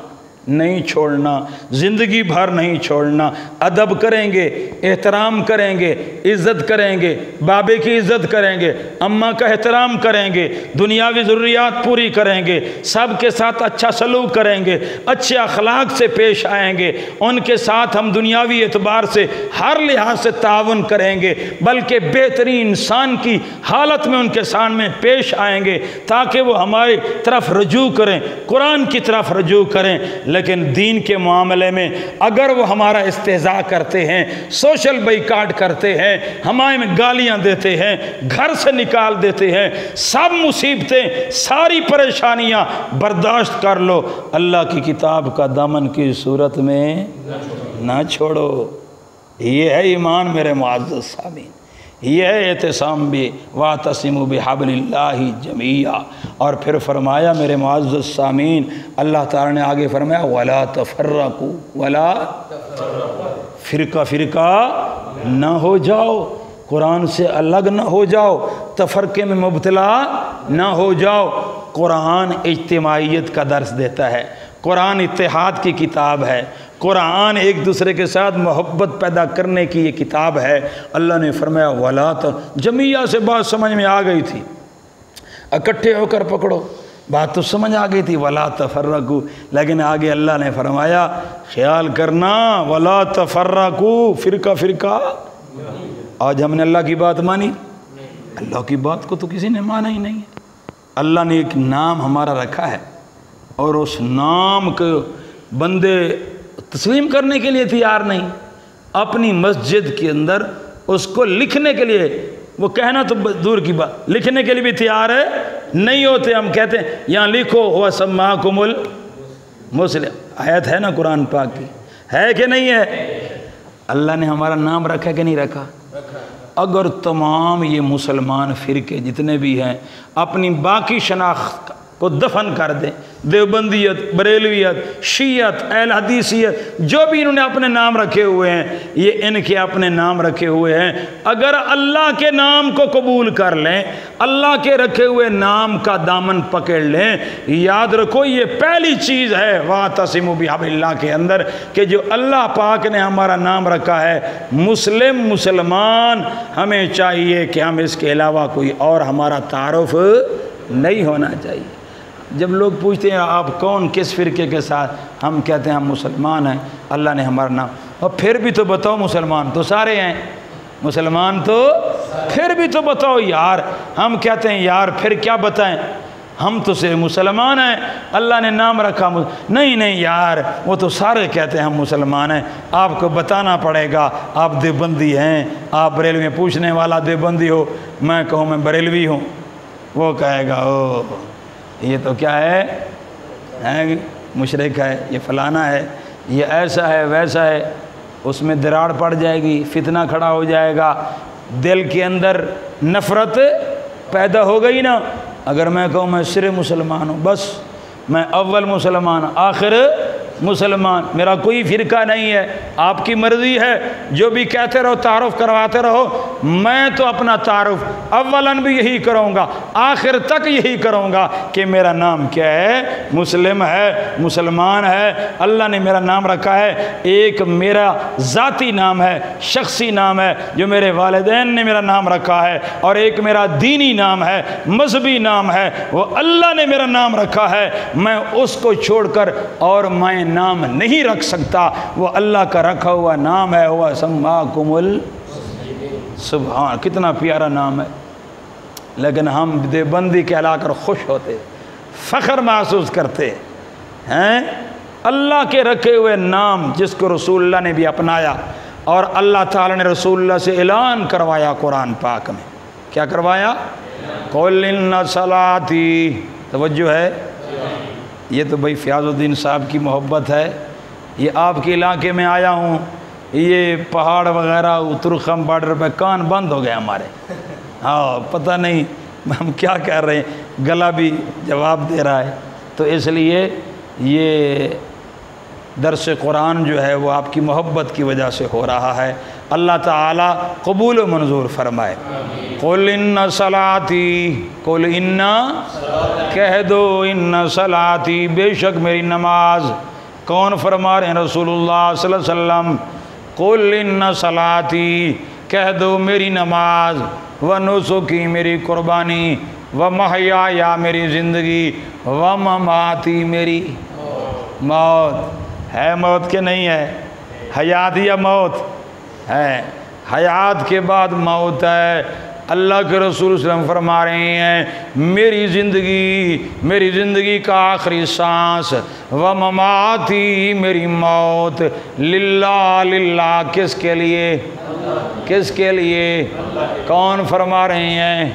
نہیں چھوڑنا، زندگی بھر نہیں چھوڑنا۔ ادب کریں گے، احترام کریں گے، عزت کریں گے، بابے کی عزت کریں گے، اماں کا احترام کریں گے، دنیاوی ضروریات پوری کریں گے، سب کے ساتھ اچھا سلوک کریں گے، اچھے اخلاق سے پیش آئیں گے، ان کے ساتھ ہم دنیاوی اعتبار سے ہر لحاظ سے تعاون کریں گے، بلکہ بہترین انسان کی حالت میں ان کے سامنے پیش آئیں گے تاکہ وہ ہماری طرف رجوع کریں، قرآن کی طرف رجوع کریں۔ لیکن دین کے معاملے میں اگر وہ ہمارا استہزاء کرتے ہیں، سوشل بائیکاٹ کرتے ہیں، ہمیں گالیاں دیتے ہیں، گھر سے نکال دیتے ہیں، سب مصیبتیں، ساری پریشانیاں برداشت کر لو، اللہ کی کتاب کا دامن کی صورت میں نہ چھوڑو۔ یہ ہے ایمان میرے معزز سامعین، یہ ہے اعتصام بھی، وَاعْتَصِمُوا بِحَبْلِ اللَّهِ جَمِيعًا۔ اور پھر فرمایا میرے معزز سامعین، اللہ تعالیٰ نے آگے فرمایا وَلَا تَفَرَّقُوا، وَلَا فرقہ فرقہ نہ ہو جاؤ، قرآن سے الگ نہ ہو جاؤ، تفرقے میں مبتلا نہ ہو جاؤ۔ قرآن اجتماعیت کا درس دیتا ہے، قرآن اتحاد کی کتاب ہے، قرآن ایک دوسرے کے ساتھ محبت پیدا کرنے کی یہ کتاب ہے۔ اللہ نے فرمایا وَلَا جمیعہ سے بات سمجھ میں آ گئی تھی، اکٹھے ہو کر پکڑو،
بات تو سمجھ آ گئی تھی ولا تفرقو، لیکن آگے اللہ نے فرمایا خیال کرنا ولا تفرقو، فرقہ فرقہ۔ آج ہم نے اللہ کی بات مانی؟ اللہ کی بات کو تو کسی نے مانا ہی نہیں ہے۔ اللہ نے ایک نام ہمارا رکھا ہے اور اس نام کو بندے تسلیم کرنے کے لیے تیار نہیں۔ اپنی مسجد کے اندر اس کو لکھنے کے لیے، وہ کہنا تو دور کی بات، لکھنے کے لیے بھی تیار ہے نہیں ہوتے۔ ہم کہتے ہیں یہاں لکھو ہوا سماکم المسلم، آیت ہے نا قرآن پاک کی، ہے کہ نہیں ہے؟ اللہ نے ہمارا نام رکھا کہ نہیں رکھا؟ اگر تمام یہ مسلمان فرقے جتنے بھی ہیں اپنی باقی شناخت کو دفن کر دیں، دیوبندیت، بریلویت، شیعت، اہل حدیثیت، جو بھی انہوں نے اپنے نام رکھے ہوئے ہیں، یہ ان کے اپنے نام رکھے ہوئے ہیں، اگر اللہ کے نام کو قبول کر لیں، اللہ کے رکھے ہوئے نام کا دامن پکڑ لیں، یاد رکھو یہ پہلی چیز ہے وَاعْتَصِمُوا بِحَبْلِ اللَّهِ کے اندر کہ جو اللہ پاک نے ہمارا نام رکھا ہے مسلمان، ہمیں چاہیے کہ ہم اس کے علاوہ کوئی اور ہمارا تعارف نہیں ہونا چاہیے۔ جب لوگ پوچھتے ہیں آپ کون کس فرقے کے ساتھ، ہم کہتے ہیں ہم مسلمان ہیں، اللہ نے ہمارا نام، اور پھر بھی تو بتاؤ مسلمان تو سارے ہیں، مسلمان تو پھر بھی تو بتاؤ یار۔ ہم کہتے ہیں یار پھر کیا بتائیں، ہم تو سے مسلمان ہیں، اللہ نے نام رکھا نہیں یار وہ تو سارے کہتے ہیں ہم مسلمان ہیں، آپ کو بتانا پڑے گا آپ دیوبندی ہیں، آپ بریلوی میں پوچھنے والا دیوبندی ہو، میں کہوں میں بریلوی ہوں، وہ کہے گا او یہ تو کیا ہے مشرک ہے، یہ فلانا ہے، یہ ایسا ہے ویسا ہے، اس میں دراڑ پڑ جائے گی، فتنہ کھڑا ہو جائے گا، دل کے اندر نفرت پیدا ہو گئی نا۔ اگر میں کہوں میں صرف مسلمان ہوں، بس میں اول مسلمان آخر مسلمان، میرا کوئی فرقہ نہیں ہے، آپ کی مرضی ہے، جو بھی کہتے رہو تعارف کرواتے رہو، میں تو اپنا تعارف اولاً بھی یہی کروں گا، آخر تک یہی کروں گا کہ میرا نام کیا ہے، مسلم ہے، مسلمان ہے، اللہ نے میرا نام رکھا ہے، ایک میرا ذاتی نام ہے، شخصی نام ہے جو میرے والدین نے میرا نام رکھا ہے، اور ایک میرا دینی نام ہے، مذہبی نام ہے، وہ اللہ نے میرا نام رکھا ہے، میں اس کو چھوڑ کر اور میں نام نہیں رکھ سکتا، وہ اللہ کا رکھا ہوا نام ہے، ہوا سماکم سبحان، کتنا پیارا نام ہے، لیکن ہم دیوبندی کہلا کر خوش ہوتے، فخر محسوس کرتے ہیں اللہ کے رکھے ہوئے نام جس کو رسول اللہ نے بھی اپنایا، اور اللہ تعالیٰ نے رسول اللہ سے اعلان کروایا قرآن پاک میں، کیا کروایا؟ قُلْ إِنَّ صَلَاتِي، توجہ ہے، یہ تو بھائی فیاض الدین صاحب کی محبت ہے، یہ آپ کے علاقے میں آیا ہوں، یہ پہاڑ وغیرہ اترخم بارڈر پہ کان بند ہو گئے ہمارے، ہاں پتہ نہیں ہم کیا کہہ رہے ہیں، گلا بھی جواب دے رہا ہے، تو اس لیے یہ درس قرآن جو ہے وہ آپ کی محبت کی وجہ سے ہو رہا ہے، اللہ تعالیٰ قبول و منظور فرمائے۔ قُلْ إِنَّ صَلَاتِي، قُلْ إِنَّ، کہہ دو إِنَّ صَلَاتِي، بے شک میری نماز، کون فرما رہے ہیں؟ رسول اللہ صلی اللہ علیہ وسلم، قُلْ إِنَّ صَلَاتِي، کہہ دو میری نماز، وَنُسُكِي میری قربانی، وَمَحْيَايَ میری زندگی، وَمَمَاتِي میری موت، ہے موت کہ نہیں ہے؟ حیات یا موت ہے، حیات کے بعد موت ہے۔ اللہ کے رسول صلی اللہ علیہ وسلم فرما رہے ہیں میری زندگی کا آخری سانس، ومماتی میری موت، للہ کس کے لیے؟ کس کے لیے؟ کون فرما رہے ہیں؟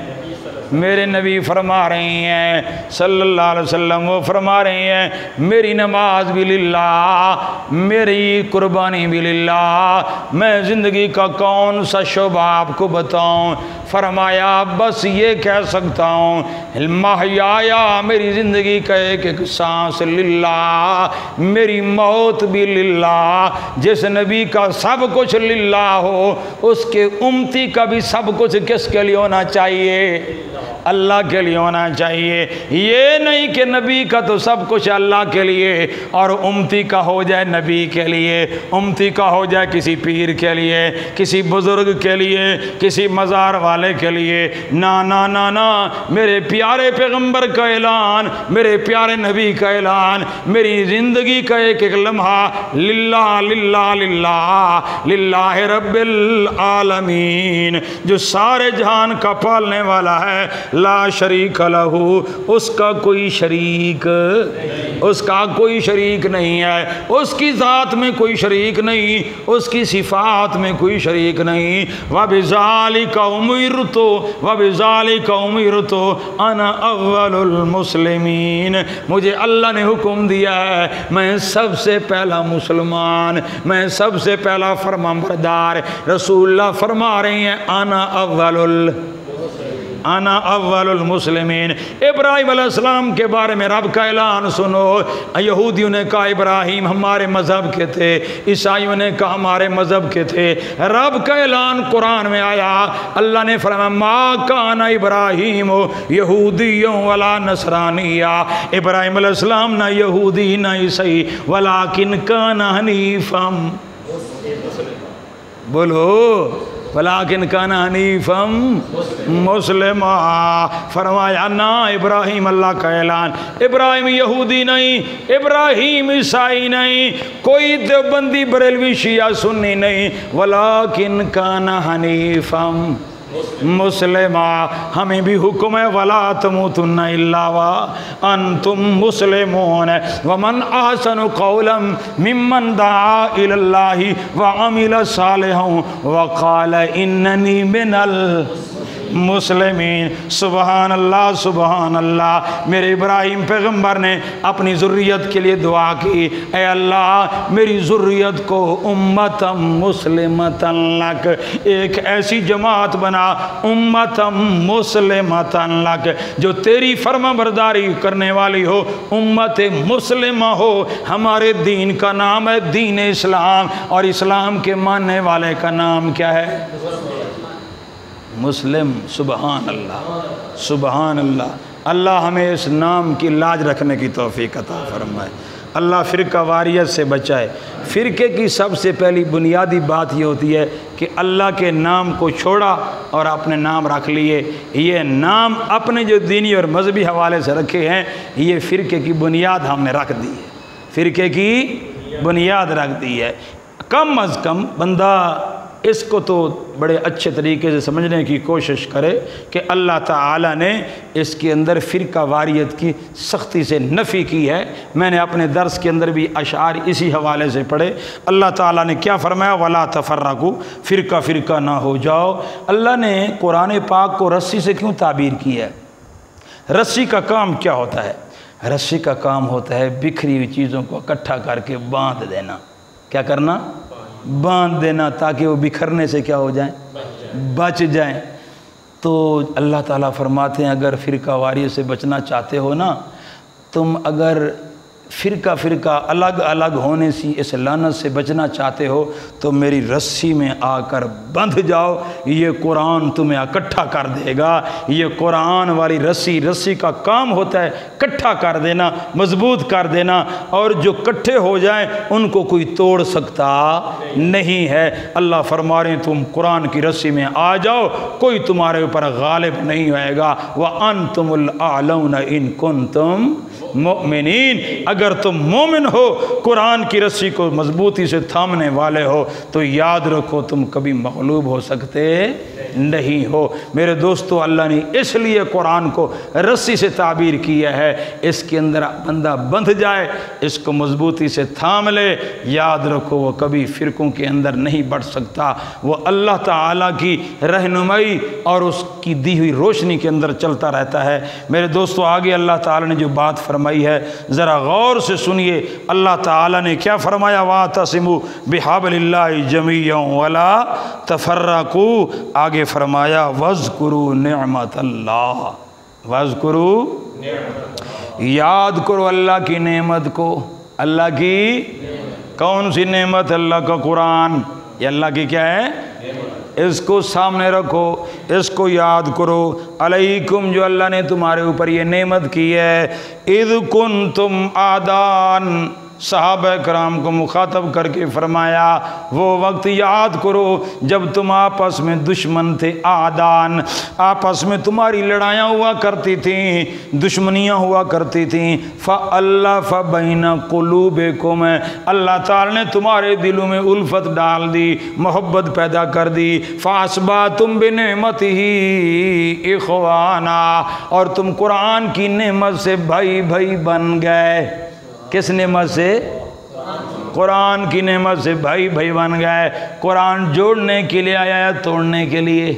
میرے نبی فرما رہے ہیں صلی اللہ علیہ وسلم، وہ فرما رہے ہیں میری نماز بھی للہ، میری قربانی بھی للہ، میں زندگی کا کون سا شعبہ آپ کو بتاؤں؟ فرمایا بس یہ کہہ سکتا ہوں محیایا، میری زندگی کا ایک ایک سانس للہ، میری موت بھی للہ۔ جس نبی کا سب کچھ للہ ہو، اس کے امتی کا بھی سب کچھ کس کے لیے ہونا چاہیے؟ اللہ کے لیے ہونا چاہیے، یہ نہیں کہ نبی کا تو سب کچھ اللہ کے لیے اور امتی کا ہو جائے نبی کے لیے، امتی کا ہو جائے کسی پیر کے لیے، کسی بزرگ کے لیے، کسی مزار والے کے لیے۔ نا نا نا نا، میرے پیارے پیغمبر کا اعلان، میرے پیارے نبی کا اعلان، میری زندگی کا ایک ایک لمحہ للہ للہ للہ للہ رب العالمین، جو سارے جہان کا پالنے والا ہے، لا شریک لہو، اس کا کوئی شریک، اس کا کوئی شریک نہیں ہے، اس کی ذات میں کوئی شریک نہیں، اس کی صفات میں کوئی شریک نہیں۔ وَبِذَالِكَ أُمِرْتُ وَبِذَالِكَ أُمِرْتُ أَنَا أَوَّلُ الْمُسْلِمِينَ، مجھے اللہ نے حکم دیا ہے، میں سب سے پہلا مسلمان، میں سب سے پہلا فرمانبردار۔ رسول اللہ فرما رہے ہیں انا اول المسلمین۔ ابراہیم علیہ السلام کے بارے میں رب کا اعلان سنو، یہودیوں نے کہا ابراہیم ہمارے مذہب کے تھے، عیسائیوں نے کہا ہمارے مذہب کے تھے، رب کا اعلان قرآن میں آیا، اللہ نے فرمایا ما کان ابراہیم یہودی ولا نصرانیہ، ابراہیم علیہ السلام نہ یہودی نہ عیسائی، ولیکن کان حنیفا، بولو ولیکن کان حنیفا مسلما، فرمایا نا ابراہیم، اللہ کا اعلان، ابراہیم یہودی نہیں، ابراہیم عیسائی نہیں، کوئی دیوبندی بریلوی شیعہ سنی نہیں، ولیکن کان حنیفا مسلمہ۔ ہمیں بھی حکم ہے وَلَا تَمُوتُنَّ إِلَّا وَأَنْتُمْ مُسْلِمُونَ وَمَنْ أَحْسَنُ قَوْلًا مِمَّنْ دَعَا إِلَى اللَّهِ وَعَمِلَ صَالِحًا وَقَالَ إِنَّنِي مِنَ مسلمین۔ سبحان اللہ سبحان اللہ۔ میرے ابراہیم پیغمبر نے اپنی ذریت کے لیے دعا کی، اے اللہ میری ذریت کو امتا مسلمتا لک، ایک ایسی جماعت بنا امتا مسلمتا لک جو تیری فرما برداری کرنے والی ہو، امت مسلمہ ہو۔ ہمارے دین کا نام ہے دین اسلام، اور اسلام کے ماننے والے کا نام کیا ہے؟ مسلم۔ سبحان اللہ سبحان اللہ۔ اللہ ہمیں اس نام کی لاج رکھنے کی توفیق عطا فرمائے، اللہ فرقہ واریت سے بچائے۔ فرقے کی سب سے پہلی بنیادی بات یہ ہوتی ہے کہ اللہ کے نام کو چھوڑا اور اپنے نام رکھ لیے۔ یہ نام اپنے جو دینی اور مذہبی حوالے سے رکھے ہیں، یہ فرقے کی بنیاد ہم نے رکھ دی ہے، فرقے کی بنیاد رکھ دی ہے۔ کم از کم بندہ اس کو تو بڑے اچھے طریقے سے سمجھنے کی کوشش کرے کہ اللہ تعالیٰ نے اس کے اندر فرقہ واریت کی سختی سے نفی کی ہے۔ میں نے اپنے درس کے اندر بھی اشعار اسی حوالے سے پڑھے۔ اللہ تعالیٰ نے کیا فرمایا؟ وَلَا تَفَرَّقُوا، فرقہ فرقہ نہ ہو جاؤ۔ اللہ نے قرآن پاک کو رسی سے کیوں تعبیر کی ہے؟ رسی کا کام کیا ہوتا ہے؟ رسی کا کام ہوتا ہے بکھری ہوئی چیزوں کو اکٹھا کر کے باندھ دینا۔ کیا کرنا؟ باندھ دینا، تاکہ وہ بکھرنے سے کیا ہو جائیں؟ بچ جائیں۔ تو اللہ تعالیٰ فرماتے ہیں اگر فرقہ واریت سے بچنا چاہتے ہو نا، تم اگر فرقہ فرقہ الگ الگ ہونے سی اس لعنت سے بچنا چاہتے ہو تو میری رسی میں آ کر بندھ جاؤ، یہ قرآن تمہیں اکٹھا کر دے گا۔ یہ قرآن والی رسی کا کام ہوتا ہے اکٹھا کر دینا، مضبوط کر دینا، اور جو کٹھے ہو جائیں ان کو کوئی توڑ سکتا نہیں ہے۔ اللہ فرما رہے ہیں تم قرآن کی رسی میں آ جاؤ، کوئی تمہارے اوپر غالب نہیں ہوئے گا۔ وَأَنْتُمُ الْأَعْلَوْنَ إِن كُنْتُمْ مؤمنین، اگر تم مومن ہو، قرآن کی رسی کو مضبوطی سے تھامنے والے ہو، تو یاد رکھو تم کبھی مغلوب ہو سکتے نہیں ہو۔ میرے دوستو، اللہ نے اس لیے قرآن کو رسی سے تعبیر کیا ہے، اس کے اندر بندہ بندھ جائے، اس کو مضبوطی سے تھام لے، یاد رکھو وہ کبھی فرقوں کے اندر نہیں بڑھ سکتا، وہ اللہ تعالیٰ کی رہنمائی اور اس کی دی ہوئی روشنی کے اندر چلتا رہتا ہے۔ میرے دوستو، آگے اللہ تعالیٰ نے جو بات فرمائی ہے ذرا غور سے سنیے۔ اللہ تعالیٰ نے کیا فرمایا؟ وَاعْتَصِمُوا بِحَبْلِ اللَّهِ جَمِيعًا وَلَا تَفَرَّقُوا، آگے فرمایا وَاذْكُرُوا نِعْمَةَ اللَّهِ، وَاذْكُرُوا، یاد کرو اللہ کی نعمت کو۔ اللہ کی کون سی نعمت؟ اللہ کا قرآن، یہ اللہ کی کیا ہے؟ اس کو سامنے رکھو، اس کو یاد کرو۔ علیکم، جو اللہ نے تمہارے اوپر یہ نعمت کی ہے، اذ کنتم آدان، صحابہ کرام کو مخاطب کر کے فرمایا وہ وقت یاد کرو جب تم آپس میں دشمن تھے، آدان، آپس میں تمہاری لڑائیاں ہوا کرتی تھیں، دشمنیاں ہوا کرتی تھیں، فَأَلَّفَ بَيْنَ قُلُوبِكُمْ، اللہ تعالی نے تمہارے دلوں میں الفت ڈال دی، محبت پیدا کر دی، فَأَصْبَحْتُمْ بِنِعْمَتِهِ إِخْوَانًا، اور تم قرآن کی نعمت سے بھائی بھائی بن گئے۔ کس نعمت سے؟ قرآن کی نعمت سے بھائی بھائی بن گئے۔ قرآن جوڑنے کے لیے آیا ہے، توڑنے کے لیے؟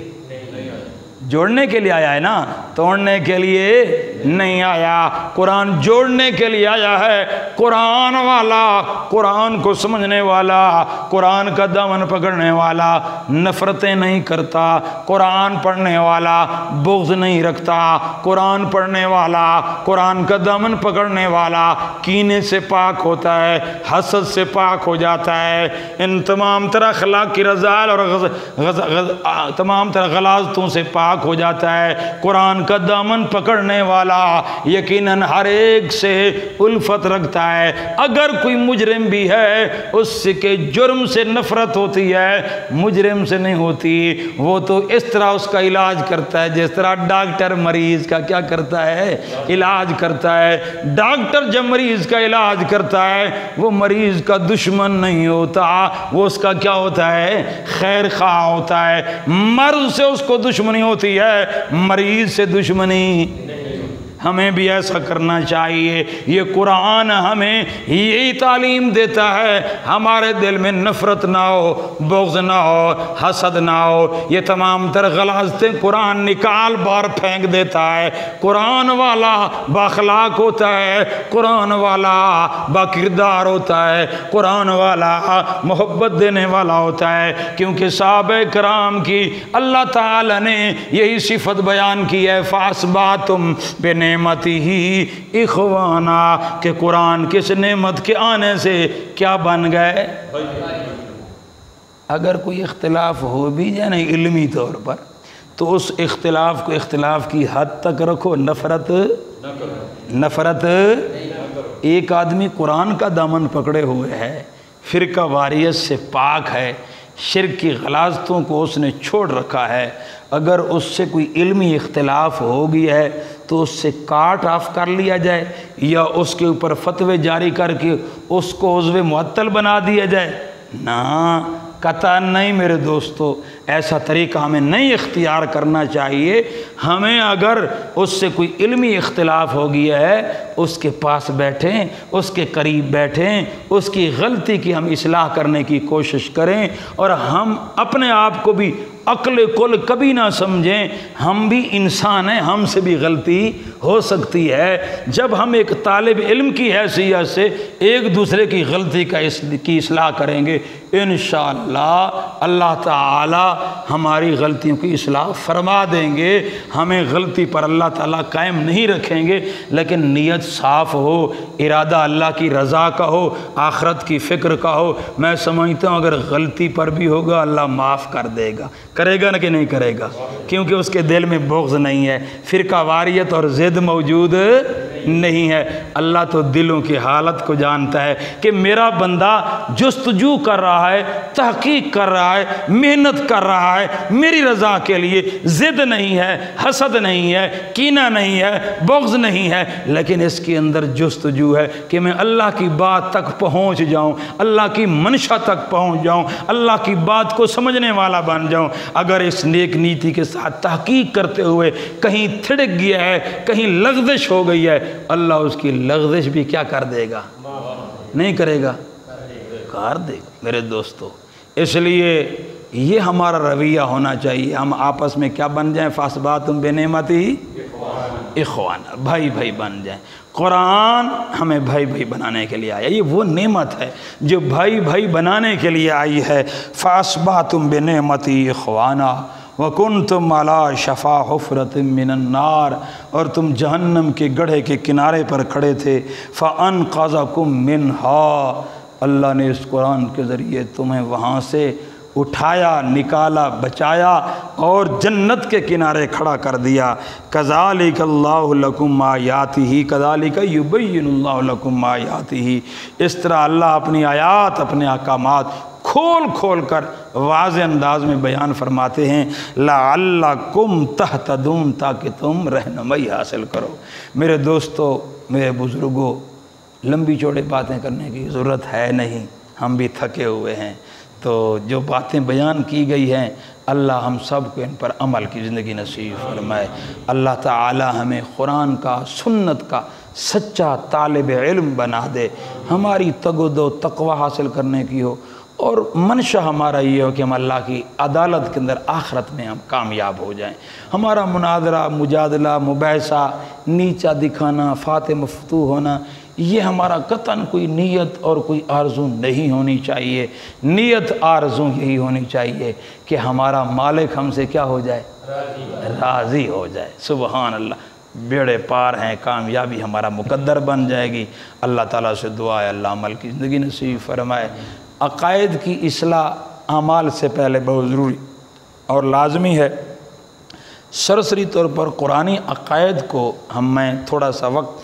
جوڑنے کے لیے آیا ہے نا، توڑنے کے لیے نہیں آیا۔ قرآن جوڑنے کے لیے آیا ہے۔ قرآن والا، قرآن کو سمجھنے والا، قرآن کا دامن پکڑنے والا نفرتیں نہیں کرتا، قرآن پڑھنے والا بغض نہیں رکھتا، قرآن پڑھنے والا، قرآن کا دامن پکڑنے والا کینے سے پاک ہوتا ہے، حسد سے پاک ہو جاتا ہے، ان تمام طرح اخلاق کی رذائل اور تمام طرح غلاظتوں سے پاک ہو جاتا ہے۔ قرآن کا دامن پکڑنے والا یقیناً ہر ایک سے الفت رکھتا ہے۔ اگر کوئی مجرم بھی ہے اس کے جرم سے نفرت ہوتی ہے، مجرم سے نہیں ہوتی۔ وہ تو اس طرح اس کا علاج کرتا ہے جس طرح ڈاکٹر مریض کا کیا کرتا ہے؟ علاج کرتا ہے۔ ڈاکٹر جب مریض کا علاج کرتا ہے وہ مریض کا دشمن نہیں ہوتا، وہ اس کا کیا ہوتا ہے؟ خیر خواہ ہوتا ہے۔ مرض سے اس کو دشمنی ہوتی ہے، مریض سے دشمنی۔ ہمیں بھی ایسا کرنا چاہیے۔ یہ قرآن ہمیں یہی تعلیم دیتا ہے، ہمارے دل میں نفرت نہ ہو، بغض نہ ہو، حسد نہ ہو، یہ تمام تر غلاظتیں قرآن نکال بار پھینک دیتا ہے۔ قرآن والا باخلاق ہوتا ہے، قرآن والا با کردار ہوتا ہے، قرآن والا محبت دینے والا ہوتا ہے، کیونکہ صحابہ کرام کی اللہ تعالی نے یہی صفت بیان کی ہے، فَأَصْبَحْتُمْ بِنِعْمَتِهِ إِخْوَانًا، کہ قرآن کس نعمت کے آنے سے کیا بن گئے؟ اگر کوئی اختلاف ہو بھی جائے نا علمی طور پر تو اس اختلاف کو اختلاف کی حد تک رکھو، نفرت نفرت ایک آدمی قرآن کا دامن پکڑے ہوئے ہے، فرقہ واریت سے پاک ہے، شرک کی غلاظتوں کو اس نے چھوڑ رکھا ہے، اگر اس سے کوئی علمی اختلاف ہو گیا ہے تو اس سے کاٹ آف کر لیا جائے یا اس کے اوپر فتوے جاری کر کے اس کو عضو معطل بنا دیا جائے؟ نہ، قطعا نہیں میرے دوستو، ایسا طریقہ ہمیں نہیں اختیار کرنا چاہیے۔ ہمیں اگر اس سے کوئی علمی اختلاف ہو گیا ہے اس کے پاس بیٹھیں، اس کے قریب بیٹھیں، اس کی غلطی کی ہم اصلاح کرنے کی کوشش کریں، اور ہم اپنے آپ کو بھی عقل کل کبھی نہ سمجھیں، ہم بھی انسان ہیں، ہم سے بھی غلطی ہو سکتی ہے۔ جب ہم ایک طالب علم کی حیثیت سے ایک دوسرے کی غلطی کی اصلاح کریں گے، انشاءاللہ اللہ تعالی ہماری غلطیوں کی اصلاح فرما دیں گے۔ ہمیں غلطی پر اللہ تعالیٰ قائم نہیں رکھیں گے، لیکن نیت صاف ہو، ارادہ اللہ کی رضا کا ہو، آخرت کی فکر کا ہو۔ میں سمجھتا ہوں اگر غلطی پر بھی ہوگا اللہ معاف کر دے گا، کرے گا نہ کہ نہیں کرے گا، کیونکہ اس کے دل میں بغض نہیں ہے، فرقہ واریت اور ضد موجود نہیں ہے۔ اللہ تو دلوں کی حالت کو جانتا ہے کہ میرا بندہ جستجو کر رہا ہے، تحقیق کر رہا ہے، محنت کر رہا ہے میری رضا کے لیے، ضد نہیں ہے، حسد نہیں ہے، کینہ نہیں ہے، بغض نہیں ہے، لیکن اس کے اندر جستجو ہے کہ میں اللہ کی بات تک پہنچ جاؤں، اللہ کی منشا تک پہنچ جاؤں، اللہ کی بات کو سمجھنے والا بن جاؤں۔ اگر اس نیک نیتی کے ساتھ تحقیق کرتے ہوئے کہیں تھڑک گیا ہے، کہیں لغزش ہو گئی ہے، اللہ اس کی لغزش بھی کیا کر دے گا؟ نہیں کرے گا، کر دے گا میرے دوستو۔ اس لیے یہ ہمارا رویہ ہونا چاہیے، ہم آپس میں کیا بن جائیں؟ فَأَصْبَحْتُمْ بِنِعْمَتِهِ إِخْوَانًا، بھائی بھائی بن جائیں۔ قرآن ہمیں بھائی بھائی بنانے کے لیے آیا، یہ وہ نعمت ہے جو بھائی بھائی بنانے کے لیے آئی ہے۔ فَأَصْبَحْتُمْ بِنِعْمَتِهِ إِخْوَانًا وَكُنْتُمْ عَلَى شَفَا حُفْرَةٍ مِّنَ النَّارِ، اور تم جہنم کے گڑھے کے کنارے پر کھڑے تھے۔ فَأَنْقَذَكُمْ مِنْهَا، اللہ نے اس قرآن کے ذریعے تمہیں وہاں سے اٹھایا، نکالا، بچایا اور جنت کے کنارے کھڑا کر دیا۔ کذالک اللہ لکم آیاتہ کذالک یبین اللہ لکم آیاتہ، اس طرح اللہ اپنی آیات، اپنے احکامات کھول کھول کر واضح انداز میں بیان فرماتے ہیں، لعلکم تہتدون، تاکہ تم رہنمائی حاصل کرو۔ میرے دوستو، میرے بزرگوں، لمبی چوڑے باتیں کرنے کی ضرورت ہے نہیں، ہم بھی تھکے ہوئے ہیں۔ تو جو باتیں بیان کی گئی ہیں، اللہ ہم سب کو ان پر عمل کی زندگی نصیب فرمائے۔ اللہ تعالی ہمیں قرآن کا، سنت کا سچا طالب علم بنا دے، ہماری تگ و دو تقوی حاصل کرنے کی ہو، اور منشا ہمارا یہ ہو کہ ہم اللہ کی عدالت کے اندر آخرت میں ہم کامیاب ہو جائیں۔ ہمارا مناظرہ، مجادلہ، مباحثہ، نیچا دکھانا، فاتح مفتوح ہونا، یہ ہمارا قطعاً کوئی نیت اور کوئی آرزو نہیں ہونی چاہیے۔ نیت آرزو یہی ہونی چاہیے کہ ہمارا مالک ہم سے کیا ہو جائے؟ راضی ہو جائے۔ سبحان اللہ، بیڑے پار ہیں، کامیابی ہمارا مقدر بن جائے گی۔ اللہ تعالیٰ سے دعا ہے اللہ عمل کی زندگی نصیب فرمائے۔ عقائد کی اصلاح اعمال سے پہلے بہت ضروری اور لازمی ہے۔ سرسری طور پر قرآنی عقائد کو میں تھوڑا سا وقت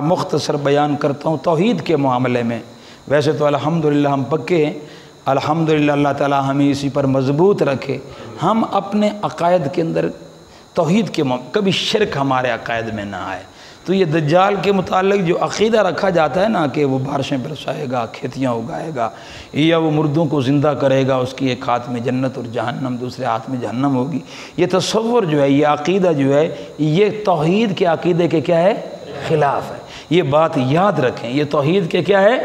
مختصر بیان کرتا ہوں۔ توحید کے معاملے میں ویسے تو الحمدللہ ہم پکے ہیں، الحمدللہ اللہ تعالیٰ ہمیں اسی پر مضبوط رکھے۔ ہم اپنے عقائد کے اندر توحید کے کبھی شرک ہمارے عقائد میں نہ آئے۔ تو یہ دجال کے متعلق جو عقیدہ رکھا جاتا ہے نا کہ وہ بارشیں برسائے گا، کھیتیاں اگائے گا، یا وہ مردوں کو زندہ کرے گا، اس کی ایک ہاتھ میں جنت اور جہنم، دوسرے ہاتھ میں جہنم ہوگی، یہ تصور جو ہے، یہ عقیدہ جو ہے، یہ توحید کے عقیدے کے کیا ہے؟ خلاف ہے۔ یہ بات یاد رکھیں، یہ توحید کے کیا ہے؟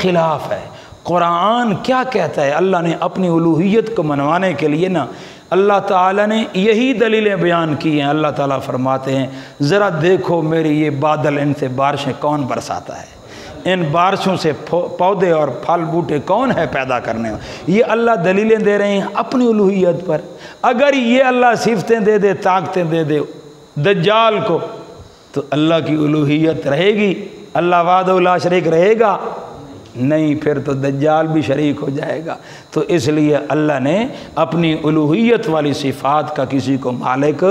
خلاف ہے۔ قرآن کیا کہتا ہے؟ اللہ نے اپنی الوہیت کو منوانے کے لیے نا، اللہ تعالیٰ نے یہی دلیلیں بیان کی ہیں۔ اللہ تعالیٰ فرماتے ہیں ذرا دیکھو میری یہ بادل، ان سے بارشیں کون برساتا ہے؟ ان بارشوں سے پودے اور پھل بوٹے کون ہے پیدا کرنے والے؟ یہ اللہ دلیلیں دے رہے ہیں اپنی الوہیت پر۔ اگر یہ اللہ صفتیں دے دے، طاقتیں دے دے دجال کو، تو اللہ کی الوہیت رہے گی؟ اللہ وحدہ لا شریک رہے گا؟ نہیں، پھر تو دجال بھی شریک ہو جائے گا۔ تو اس لیے اللہ نے اپنی الوہیت والی صفات کا کسی کو مالک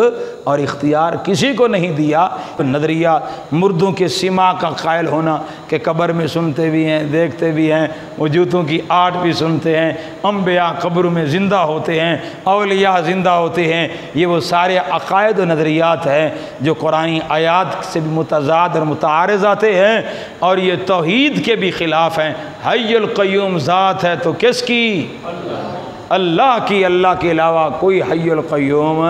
اور اختیار کسی کو نہیں دیا۔ نظریہ مردوں کے سما کا قائل ہونا کہ قبر میں سنتے بھی ہیں، دیکھتے بھی ہیں، وجوتوں کی آٹ بھی سنتے ہیں، انبیاء قبر میں زندہ ہوتے ہیں، اولیاء زندہ ہوتے ہیں، یہ وہ سارے عقائد و نظریات ہیں جو قرآنی آیات سے بھی متضاد اور متعارض آتے ہیں، اور یہ توحید کے بھی خلاف ہیں۔ حی القیوم ذات ہے تو کس کی؟ اللہ کی۔ اللہ کے علاوہ کوئی حی القیوم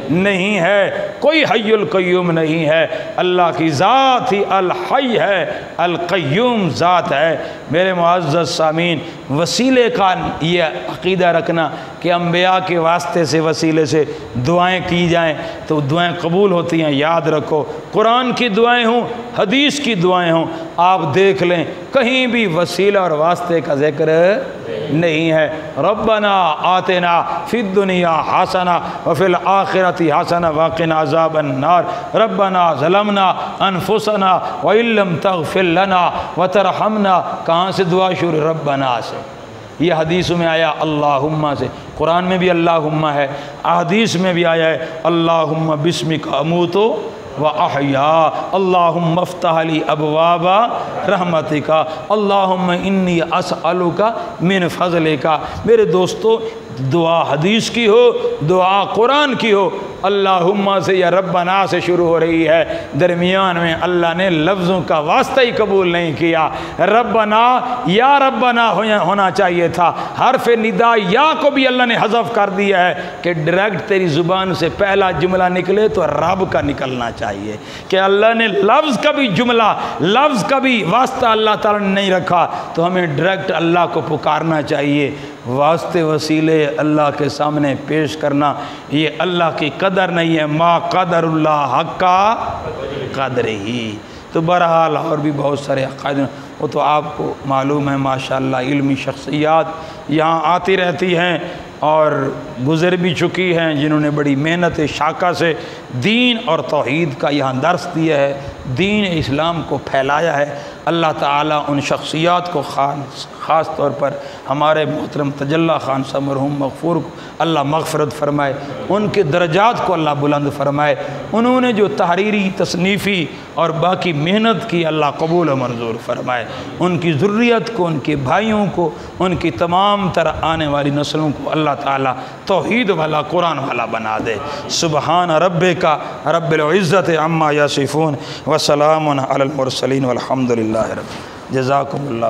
نہیں ہے، کوئی حی القیوم نہیں ہے۔ اللہ کی ذات ہی الحی ہے، القیوم ذات ہے۔ میرے معزز سامعین، وسیلے کا یہ عقیدہ رکھنا کہ انبیاء کے واسطے سے، وسیلے سے دعائیں کی جائیں تو دعائیں قبول ہوتی ہیں، یاد رکھو۔ قرآن کی دعائیں ہوں، حدیث کی دعائیں ہوں، آپ دیکھ لیں کہیں بھی وسیلہ اور واسطے کا ذکر نہیں ہے۔ ربنا آتنا فی الدنیا حسنہ وفی الآخرۃ حسنہ وقنا عذاب النار ربنا ظلمنا انفسنا وإن لم تغفر لنا وترحمنا۔ کہاں سے دعا شروع؟ ربنا سے۔ یہ حدیث میں آیا اللہم سے، قرآن میں بھی اللہم ہے، احادیث میں بھی آیا ہے اللہم بسمک اموت وَأَحْيَا اللہم افتح لی ابواب رحمتک اللہم انی اسألک من فضلک۔ میرے دوستو، دعا حدیث کی ہو، دعا قرآن کی ہو، اللہم سے یا ربنا سے شروع ہو رہی ہے، درمیان میں اللہ نے لفظوں کا واسطہ ہی قبول نہیں کیا۔ ربنا یا ربنا ہونا چاہیے تھا، حرف ندا یا کو بھی اللہ نے حذف کر دیا ہے کہ ڈائریکٹ تیری زبان سے پہلا جملہ نکلے تو رب کا نکلنا چاہیے، کہ اللہ نے لفظ کا بھی جملہ، لفظ کا بھی واسطہ اللہ تعالیٰ نے نہیں رکھا، تو ہمیں ڈائریکٹ اللہ کو پکارنا چاہیے۔ واسطے وسیلے اللہ کے سامنے پیش کرنا یہ اللہ کی قدر نہیں ہے، ما قدر اللہ حق قدر ہی۔ تو بہرحال اور بھی بہت سارے عقائد، وہ تو آپ کو معلوم ہے، ماشاءاللہ علمی شخصیات یہاں آتی رہتی ہیں اور گزر بھی چکی ہیں، جنہوں نے بڑی محنت شاقہ سے دین اور توحید کا یہاں درس دیا ہے، دین اسلام کو پھیلایا ہے۔ اللہ تعالیٰ ان شخصیات کو خاص طور پر ہمارے محترم تجلی خان صاحب مرحوم مغفور کو اللہ مغفرت فرمائے، ان کے درجات کو اللہ بلند فرمائے، انہوں نے جو تحریری تصنیفی اور باقی محنت کی اللہ قبول و منظور فرمائے، ان کی ذریت کو، ان کے بھائیوں کو، ان کی تمام تر آنے والی نسلوں کو اللہ تعالیٰ توحید والا قرآن والا بنا دے۔ سبحان ربک رب العزت عما یصفون وسلام علی المرسلین والحمد للہ رب۔ جزاکم اللہ۔